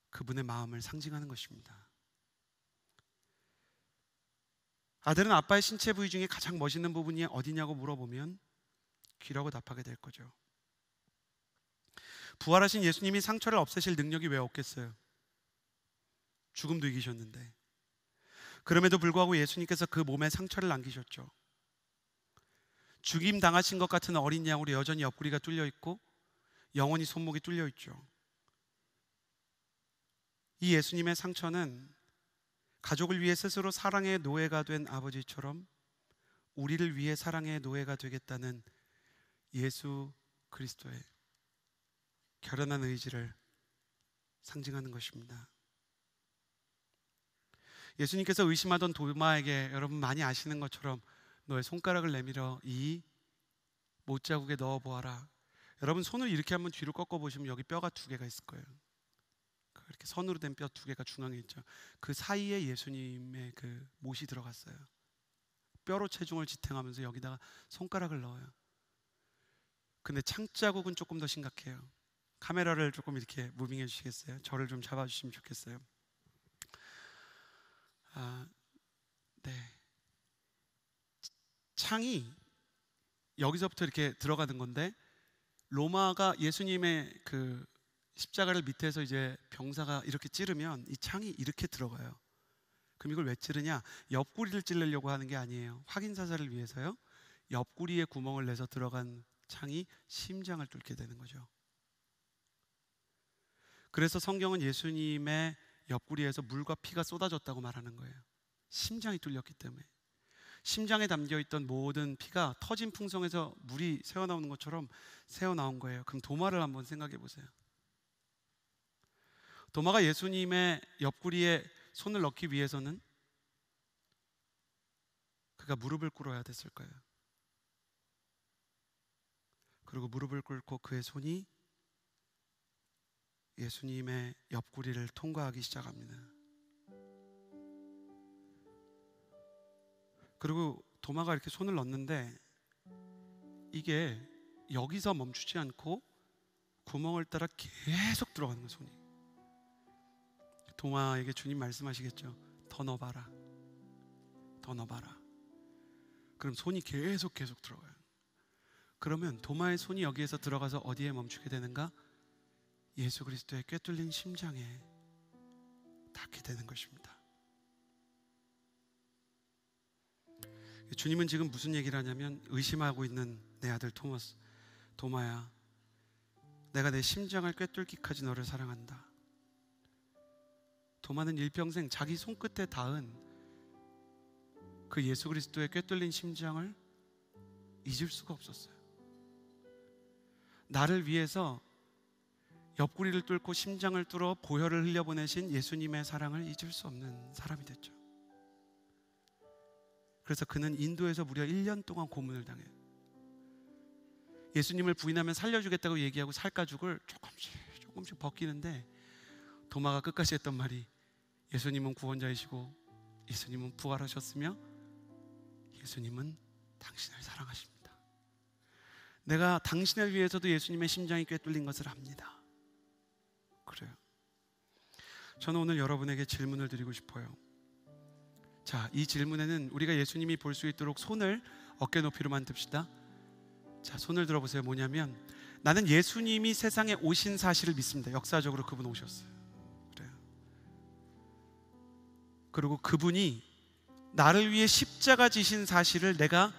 그분의 마음을 상징하는 것입니다. 아들은 아빠의 신체 부위 중에 가장 멋있는 부분이 어디냐고 물어보면 귀라고 답하게 될 거죠. 부활하신 예수님이 상처를 없애실 능력이 왜 없겠어요? 죽음도 이기셨는데. 그럼에도 불구하고 예수님께서 그 몸에 상처를 남기셨죠. 죽임 당하신 것 같은 어린 양으로 여전히 옆구리가 뚫려 있고 영원히 손목이 뚫려 있죠. 이 예수님의 상처는 가족을 위해 스스로 사랑의 노예가 된 아버지처럼 우리를 위해 사랑의 노예가 되겠다는 예수 그리스도의 결연한 의지를 상징하는 것입니다. 예수님께서 의심하던 도마에게 여러분 많이 아시는 것처럼 너의 손가락을 내밀어 이 못자국에 넣어보아라. 여러분 손을 이렇게 한번 뒤로 꺾어보시면 여기 뼈가 2개가 있을 거예요. 이렇게 선으로 된 뼈 2개가 중앙에 있죠. 그 사이에 예수님의 그 못이 들어갔어요. 뼈로 체중을 지탱하면서 여기다가 손가락을 넣어요. 근데 창자국은 조금 더 심각해요. 카메라를 조금 이렇게 무빙해 주시겠어요? 저를 좀 잡아주시면 좋겠어요. 네. 창이 여기서부터 이렇게 들어가는 건데 로마가 예수님의 그 십자가를 밑에서 이제 병사가 이렇게 찌르면 이 창이 이렇게 들어가요. 그럼 이걸 왜 찌르냐? 옆구리를 찌르려고 하는 게 아니에요. 확인 사살을 위해서요. 옆구리에 구멍을 내서 들어간 창이 심장을 뚫게 되는 거죠. 그래서 성경은 예수님의 옆구리에서 물과 피가 쏟아졌다고 말하는 거예요. 심장이 뚫렸기 때문에. 심장에 담겨있던 모든 피가 터진 풍성에서 물이 새어나오는 것처럼 새어나온 거예요. 그럼 도마를 한번 생각해 보세요. 도마가 예수님의 옆구리에 손을 넣기 위해서는 그가 무릎을 꿇어야 됐을 거예요. 그리고 무릎을 꿇고 그의 손이 예수님의 옆구리를 통과하기 시작합니다. 그리고 도마가 이렇게 손을 넣는데 이게 여기서 멈추지 않고 구멍을 따라 계속 들어가는 거예요. 손이. 도마에게 주님 말씀하시겠죠. 더 넣어봐라. 더 넣어봐라. 그럼 손이 계속 들어가요. 그러면 도마의 손이 여기에서 들어가서 어디에 멈추게 되는가? 예수 그리스도의 꿰뚫린 심장에 닿게 되는 것입니다. 주님은 지금 무슨 얘기를 하냐면 의심하고 있는 내 아들 도마야, 내가 내 심장을 꿰뚫기까지 너를 사랑한다. 도마는 일평생 자기 손끝에 닿은 그 예수 그리스도의 꿰뚫린 심장을 잊을 수가 없었어요. 나를 위해서 옆구리를 뚫고 심장을 뚫어 보혈을 흘려보내신 예수님의 사랑을 잊을 수 없는 사람이 됐죠. 그래서 그는 인도에서 무려 1년 동안 고문을 당해요. 예수님을 부인하면 살려주겠다고 얘기하고 살가죽을 조금씩 벗기는데 도마가 끝까지 했던 말이 예수님은 구원자이시고 예수님은 부활하셨으며 예수님은 당신을 사랑하십니다. 내가 당신을 위해서도 예수님의 심장이 꿰뚫린 것을 압니다. 그래요. 저는 오늘 여러분에게 질문을 드리고 싶어요. 자, 이 질문에는 우리가 예수님이 볼 수 있도록 손을 어깨 높이로만 듭시다. 자, 손을 들어보세요. 뭐냐면 나는 예수님이 세상에 오신 사실을 믿습니다. 역사적으로 그분 오셨어요. 그래요. 그리고 그분이 나를 위해 십자가 지신 사실을 내가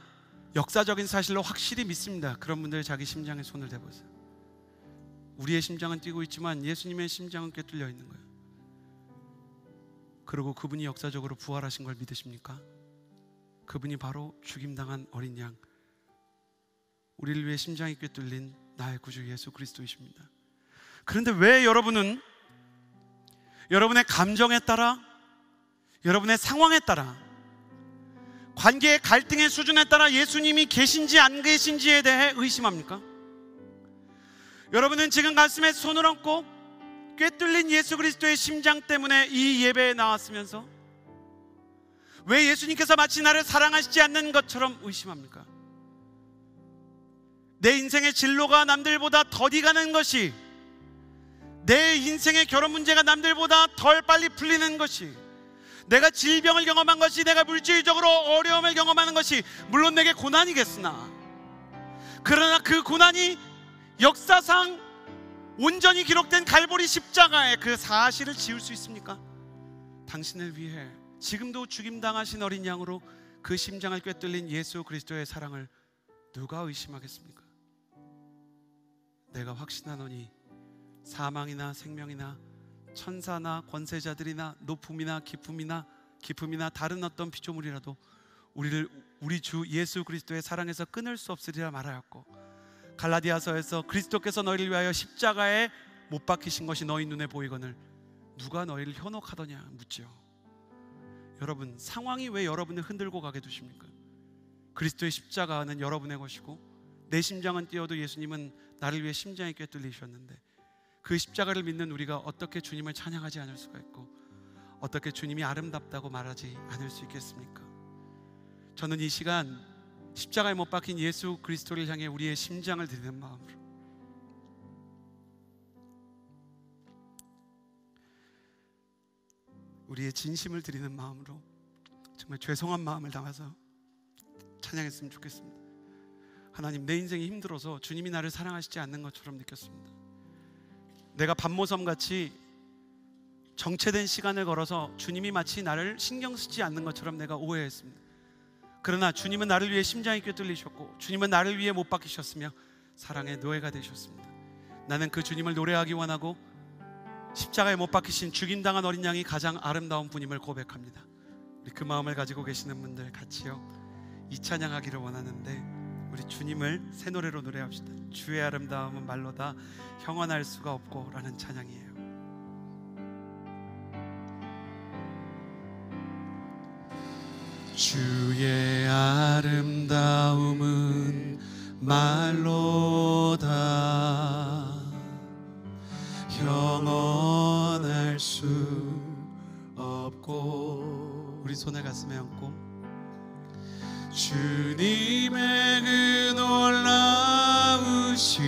역사적인 사실로 확실히 믿습니다. 그런 분들 자기 심장에 손을 대보세요. 우리의 심장은 뛰고 있지만 예수님의 심장은 꿰뚫려 있는 거예요. 그리고 그분이 역사적으로 부활하신 걸 믿으십니까? 그분이 바로 죽임당한 어린 양, 우리를 위해 심장이 꿰뚫린 나의 구주 예수 그리스도이십니다. 그런데 왜 여러분은 여러분의 감정에 따라, 여러분의 상황에 따라, 관계의 갈등의 수준에 따라 예수님이 계신지 안 계신지에 대해 의심합니까? 여러분은 지금 가슴에 손을 얹고 꿰뚫린 예수 그리스도의 심장 때문에 이 예배에 나왔으면서 왜 예수님께서 마치 나를 사랑하시지 않는 것처럼 의심합니까? 내 인생의 진로가 남들보다 더디 가는 것이, 내 인생의 결혼 문제가 남들보다 덜 빨리 풀리는 것이, 내가 질병을 경험한 것이, 내가 물질적으로 어려움을 경험하는 것이 물론 내게 고난이겠으나, 그러나 그 고난이 역사상 온전히 기록된 갈보리 십자가의 그 사실을 지울 수 있습니까? 당신을 위해 지금도 죽임당하신 어린 양으로 그 심장을 꿰뚫린 예수 그리스도의 사랑을 누가 의심하겠습니까? 내가 확신하노니 사망이나 생명이나 천사나 권세자들이나 높음이나 기품이나 다른 어떤 피조물이라도 우리를 우리 주 예수 그리스도의 사랑에서 끊을 수 없으리라 말하였고, 갈라디아서에서 그리스도께서 너희를 위하여 십자가에 못 박히신 것이 너희 눈에 보이거늘 누가 너희를 현혹하더냐 묻지요. 여러분, 상황이 왜 여러분을 흔들고 가게 두십니까? 그리스도의 십자가는 여러분의 것이고 내 심장은 뛰어도 예수님은 나를 위해 심장이 꿰뚫리셨는데, 그 십자가를 믿는 우리가 어떻게 주님을 찬양하지 않을 수가 있고 어떻게 주님이 아름답다고 말하지 않을 수 있겠습니까? 저는 이 시간 십자가에 못 박힌 예수 그리스도를 향해 우리의 심장을 드리는 마음으로, 우리의 진심을 드리는 마음으로 정말 죄송한 마음을 담아서 찬양했으면 좋겠습니다. 하나님, 내 인생이 힘들어서 주님이 나를 사랑하시지 않는 것처럼 느꼈습니다. 내가 밤모섬같이 정체된 시간을 걸어서 주님이 마치 나를 신경 쓰지 않는 것처럼 내가 오해했습니다. 그러나 주님은 나를 위해 심장이 꿰뚫리셨고 주님은 나를 위해 못 박히셨으며 사랑의 노예가 되셨습니다. 나는 그 주님을 노래하기 원하고 십자가에 못 박히신 죽임당한 어린 양이 가장 아름다운 분임을 고백합니다. 우리 그 마음을 가지고 계시는 분들 같이요, 이 찬양하기를 원하는데 우리 주님을 새 노래로 노래합시다. 주의 아름다움은 말로 다 형언할 수가 없고 라는 찬양이에요. 주의 아름다움은 말로 다 형언할 수 없고, 우리 손을 가슴에 얹고 주님의 그 놀라우심은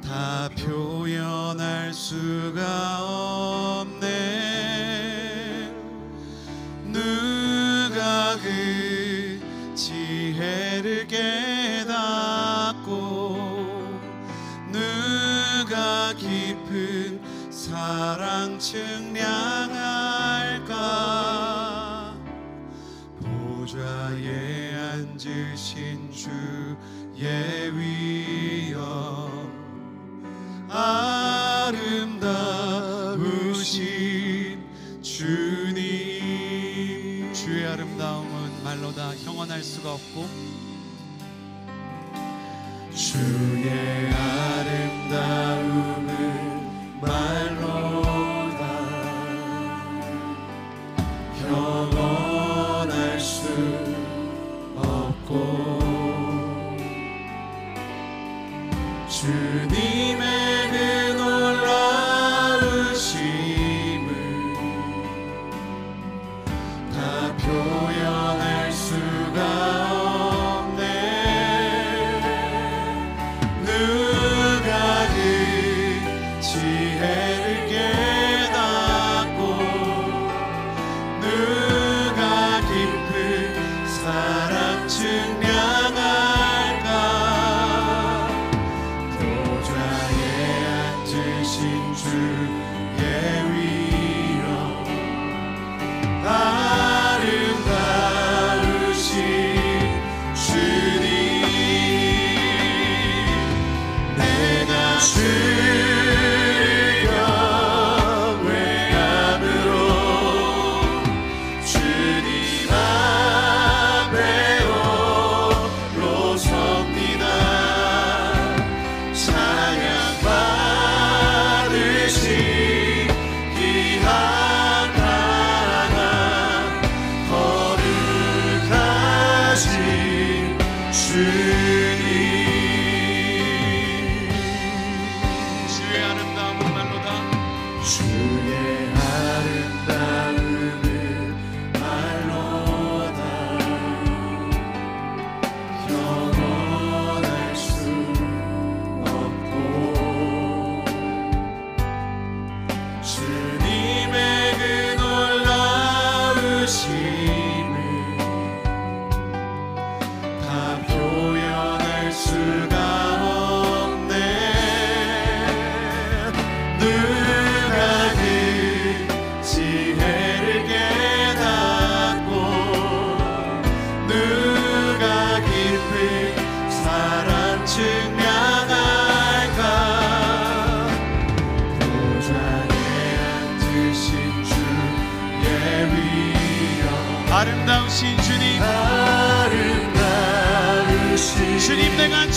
다 표현할 수가 없네. 누가 그 지혜를 깨닫고 누가 깊은 사랑 측량할까. 보좌에 앉으신 주의 위엄 아름다우신 주님. 주의 아름다움은 말로 다 형언할 수가 없고 주의 아름다움은 말로 형언할 수 없고 주님의 그 놀라우심을 다 표현할 수가 없네. 누가 그 지혜를 깨닫고 누가 깊은 사랑 측량할까. 보좌에 앉으신 주의 위엄 아름다우신 주님. 내가 주를 경외함으로 주님 앞에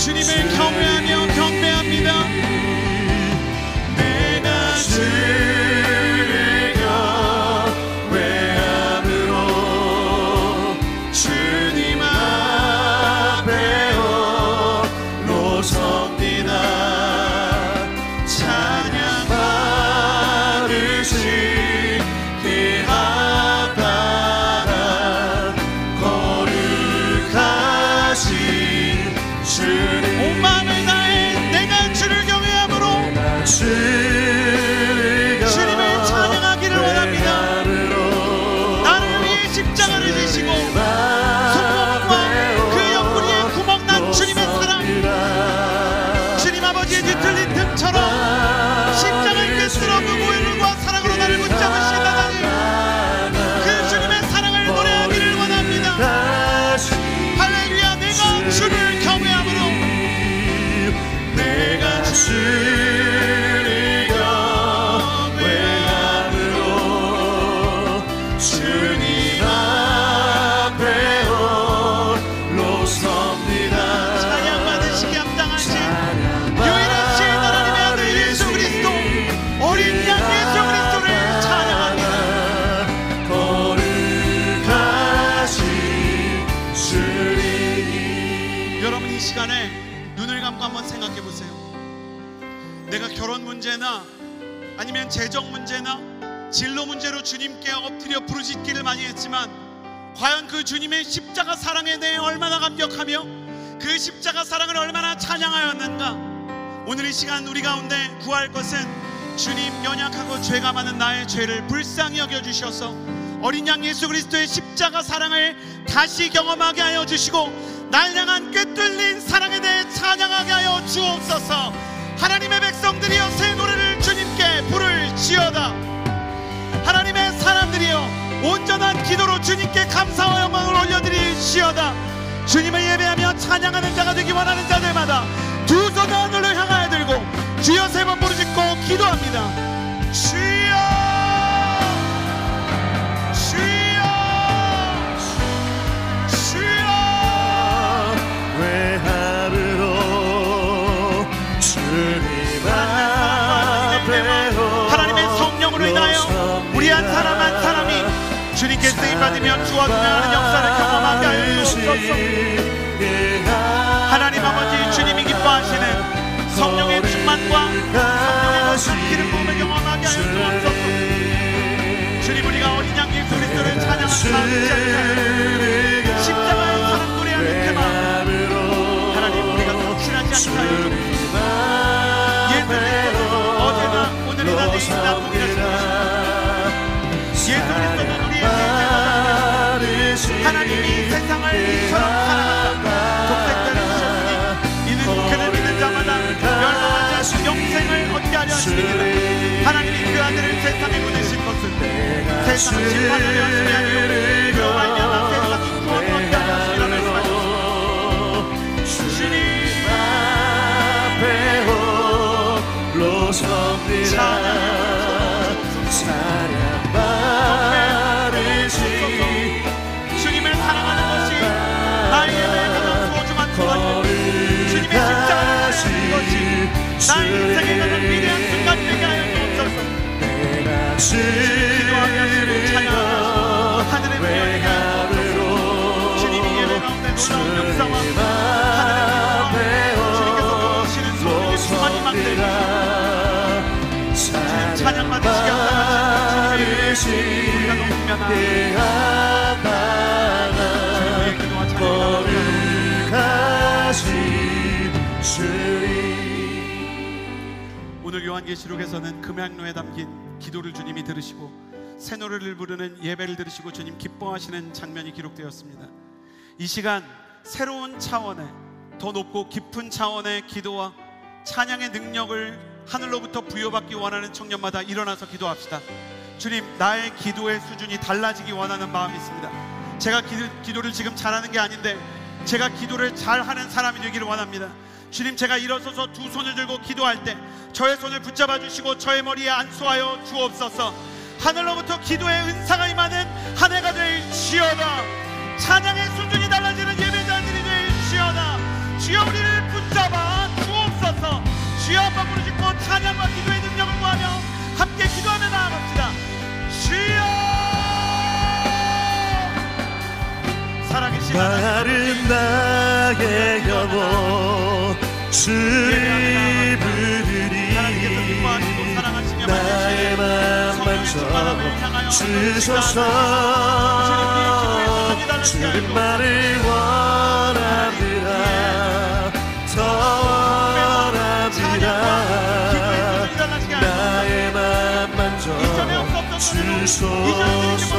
주님을 경외하며 경배합니다. 내가 주를 경외함으로 주님 앞에 홀로 섭니다. 찬양 받으시게 합당한 거룩하신 주님, 온 마음을 다해 내가 주를 경외함으로 주님을 찬양하기를 원합니다. 나를 위해 십자가를 지시고 손목과 그 옆구리에 구멍난 주님의 사랑, 주님 아버지의 뒤틀린 등처럼 십자가를 꿰뚫어 그 보혈과 사랑으로 나를 붙잡으신 하나님, 그 주님의 사랑을 노래하기를 원합니다. 할렐루야. 내가 주를 경외함으로, 내가 주를 경외함으로 주님 앞에 홀로 섭니다. 찬양 받으시기 합당하신 유일하신 하나님의 아들 예수 그리스도, 어린 양 예수 그리스도를 찬양합니다. 거룩하신 주님. 여러분, 이 시간에 눈을 감고 한번 생각해 보세요. 내가 결혼 문제나 아니면 재정 문제나 진로 문제로 주님께 엎드려 부르짖기를 많이 했지만, 과연 그 주님의 십자가 사랑에 대해 얼마나 감격하며 그 십자가 사랑을 얼마나 찬양하였는가. 오늘 이 시간 우리 가운데 구할 것은, 주님, 연약하고 죄가 많은 나의 죄를 불쌍히 여겨주셔서 어린 양 예수 그리스도의 십자가 사랑을 다시 경험하게 하여 주시고, 날 향한 꿰뚫린 사랑에 대해 찬양하게 하여 주옵소서. 하나님의 백성들이여 새 노래를 주님께 부를지어다. 하나님의 사람들이여 온전한 기도로 주님께 감사와 영광을 올려드릴지어다. 주님을 예배하며 찬양하는 자가 되기 원하는 자들마다 두 손을 하늘로 향하여 들고 주여 세 번 부르짖고 기도합니다. 주여, 주여, 주여. 외함으로 주님 앞에 하나님의 성령으로 인하여 우리 한 사람 한 사람이 주님께 쓰임받으며 주어지는 역사를 경험하게 하여 주옵소서. 하나님 아버지, 주님이 기뻐하시는 성령의 충만과 성령의 거룩한 기름 부음을 경험하게 하여 주옵소서. 주님, 우리가 어린 양 예수 그리스도를 찬양하는 마음이 십자가의 사랑 노래하는 그 마음, 하나님, 우리가 확신하지 않게 하여 주옵소서. 예수 그리스도는 어제나 오늘이나 내일이나 동일하신 예수 그리스도는 우리의 생명을 하나님이 세상을 이처럼 사랑하사 독생자를 주셨으니 이는 그를 믿는 자마다 멸망하지 않고 영생을 얻게 하려 하시니라. 하나님이 그 아들을 세상에 보내신 것은 세상을 심판하려 하심이 아니요 그로 말미암아 세상이 구원을 얻게 하려 하심이라 말씀하셨습니다. 주님 앞에 홀로 섭니다. 찬양 받으시 주님을 사랑하는 것이 나의 예배에 가장 소중한 순간이며 주님의 십자가를 사랑하는 것이 나의 인생에 가장 위대한 순간이 되게 하여 주옵소서. 기도하게 하시고 찬양하게 하시고 하늘의 문을 열어주옵소서. 주님이 예배 가운데 놀라운 역사와 하늘의 빛과 주님께서 보시는 소중의 충만이 막대니 주님 찬양 받으시게 합당하신 주님의 우리가 너무 오늘 요한계시록에서는 금향로에 담긴 기도를 주님이 들으시고 새 노래를 부르는 예배를 들으시고 주님 기뻐하시는 장면이 기록되었습니다. 이 시간 새로운 차원의, 더 높고 깊은 차원의 기도와 찬양의 능력을 하늘로부터 부여받기 원하는 청년마다 일어나서 기도합시다. 주님, 나의 기도의 수준이 달라지기 원하는 마음이 있습니다. 제가 기도를 지금 잘하는 게 아닌데 제가 기도를 잘하는 사람이 되기를 원합니다. 주님, 제가 일어서서 두 손을 들고 기도할 때 저의 손을 붙잡아 주시고 저의 머리에 안수하여 주옵소서. 하늘로부터 기도의 은사가 임하는 한 해가 될지어다. 찬양의 수준이 달라지는 예배자들이 될지어다. 주여, 우리를 붙잡아 마른 나의 영혼 주를 부르리 나의 맘 만져 주소서 주님만을 원합니다 더 원합니다 나의 맘 만져 주소서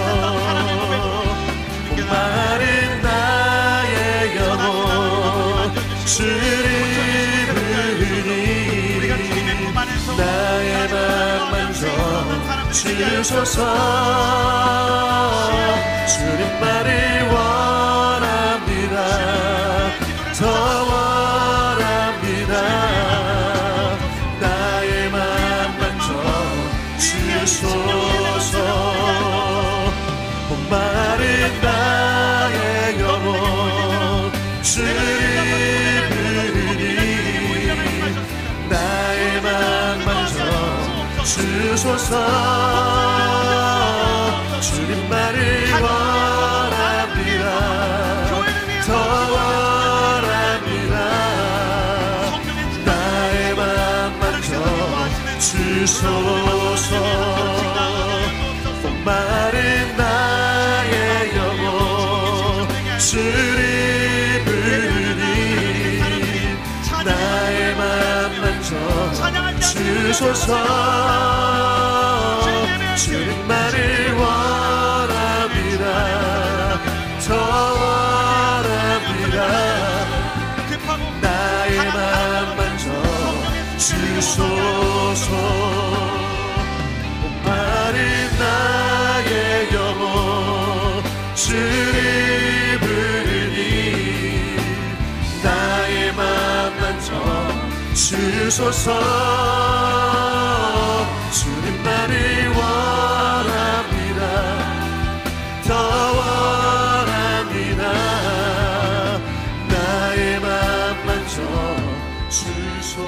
마른 나의 영혼 주를 부르니 나의 맘 만져 주소서 주님만을 원합니다 더 원합니다 나의 맘 만져 주소서 마른 나의 영혼 주를 부르니 나의 맘 만져 주소서 주님만을 원합니다 더 원합니다 나의 맘 만져 주소서 마른 나의 영혼 주를 부르니 나의 맘 만져 주소서 주님만을 원합니다 더 원합니다 나의 맘 만져 주소서 마른 나의 영혼 주를 부르니 나의 맘 만져 주소서 주님만을 원합니다 더 원합니다 나의 맘 만져 주소서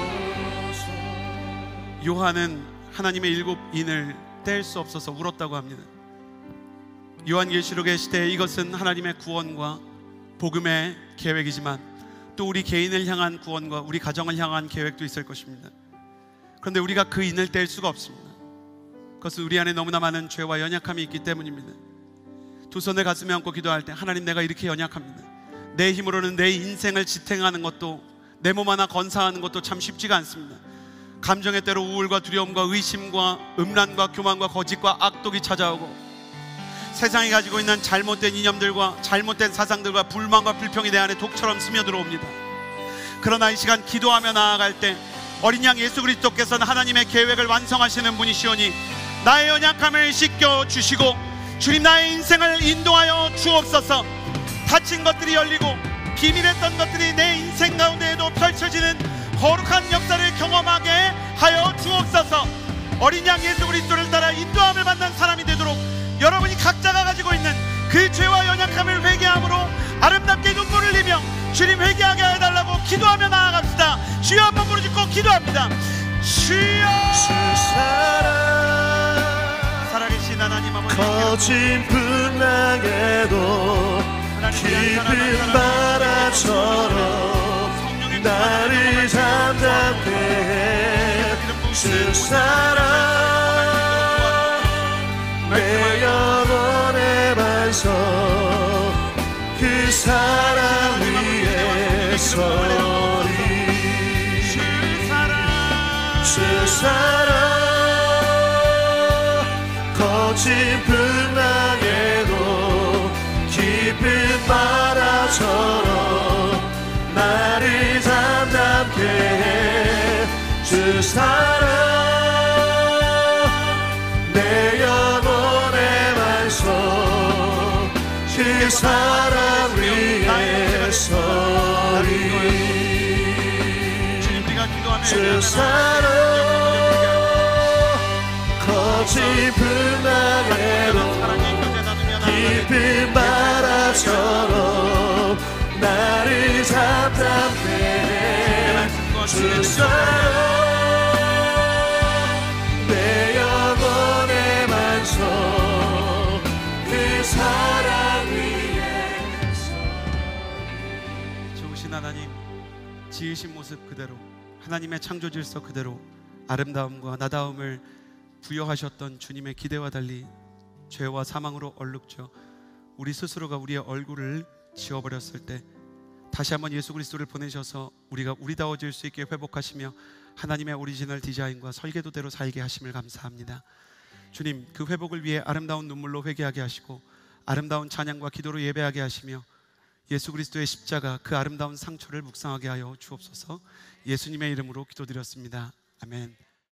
요한은 하나님의 일곱 인을 뗄 수 없어서 울었다고 합니다. 요한계시록의 시대에 이것은 하나님의 구원과 복음의 계획이지만 또 우리 개인을 향한 구원과 우리 가정을 향한 계획도 있을 것입니다. 그런데 우리가 그 인을 뗄 수가 없습니다. 그것은 우리 안에 너무나 많은 죄와 연약함이 있기 때문입니다. 두 손을 가슴에 얹고 기도할 때 하나님 내가 이렇게 연약합니다. 내 힘으로는 내 인생을 지탱하는 것도 내 몸 하나 건사하는 것도 참 쉽지가 않습니다. 감정의 때로 우울과 두려움과 의심과 음란과 교만과 거짓과 악독이 찾아오고 세상이 가지고 있는 잘못된 이념들과 잘못된 사상들과 불만과 불평이 내 안에 독처럼 스며들어옵니다. 그러나 이 시간 기도하며 나아갈 때 어린 양 예수 그리스도께서는 하나님의 계획을 완성하시는 분이시오니 나의 연약함을 씻겨주시고 주님 나의 인생을 인도하여 주옵소서. 닫힌 것들이 열리고 비밀했던 것들이 내 인생 가운데에도 펼쳐지는 거룩한 역사를 경험하게 하여 주옵소서. 어린 양 예수 그리스도를 따라 인도함을 받는 사람이 되도록 여러분이 각자가 가지고 있는 그 죄와 연약함을 회개함으로 아름답게 눈물을 흘리며 주님 회개하게 해달라고 기도하며 나아갑시다. 주여 한번 부르짖고 기도합니다. 주여 살아계신 하나님 아버지 거친 풍랑에도 깊은 바다처럼 나를 잠잠케 해 주 사랑 내 영혼의 반석 그 사랑 위에 서리 주 사랑 거친 풍랑에도 깊은 바다처럼 나를 잠잠케 해 주 사랑 내 영혼의 반석 그 사랑 위에 서리 주 사랑 거친 풍랑에도 깊은 바다처럼 나를 잠잠케 해 주 사랑 내 영혼의 반석 그 사랑 위에 서리 살아계신 하나님, 지으신 모습 그대로, 하나님의 창조 질서 그대로 아름다움과 나다움을 부여하셨던 주님의 기대와 달리 죄와 사망으로 얼룩져 우리 스스로가 우리의 얼굴을 지워버렸을 때 다시 한번 예수 그리스도를 보내셔서 우리가 우리다워질 수 있게 회복하시며 하나님의 오리지널 디자인과 설계도대로 살게 하심을 감사합니다. 주님, 그 회복을 위해 아름다운 눈물로 회개하게 하시고 아름다운 찬양과 기도로 예배하게 하시며 예수 그리스도의 십자가, 그 아름다운 상처를 묵상하게 하여 주옵소서. 예수님의 이름으로 기도드렸습니다. 아멘.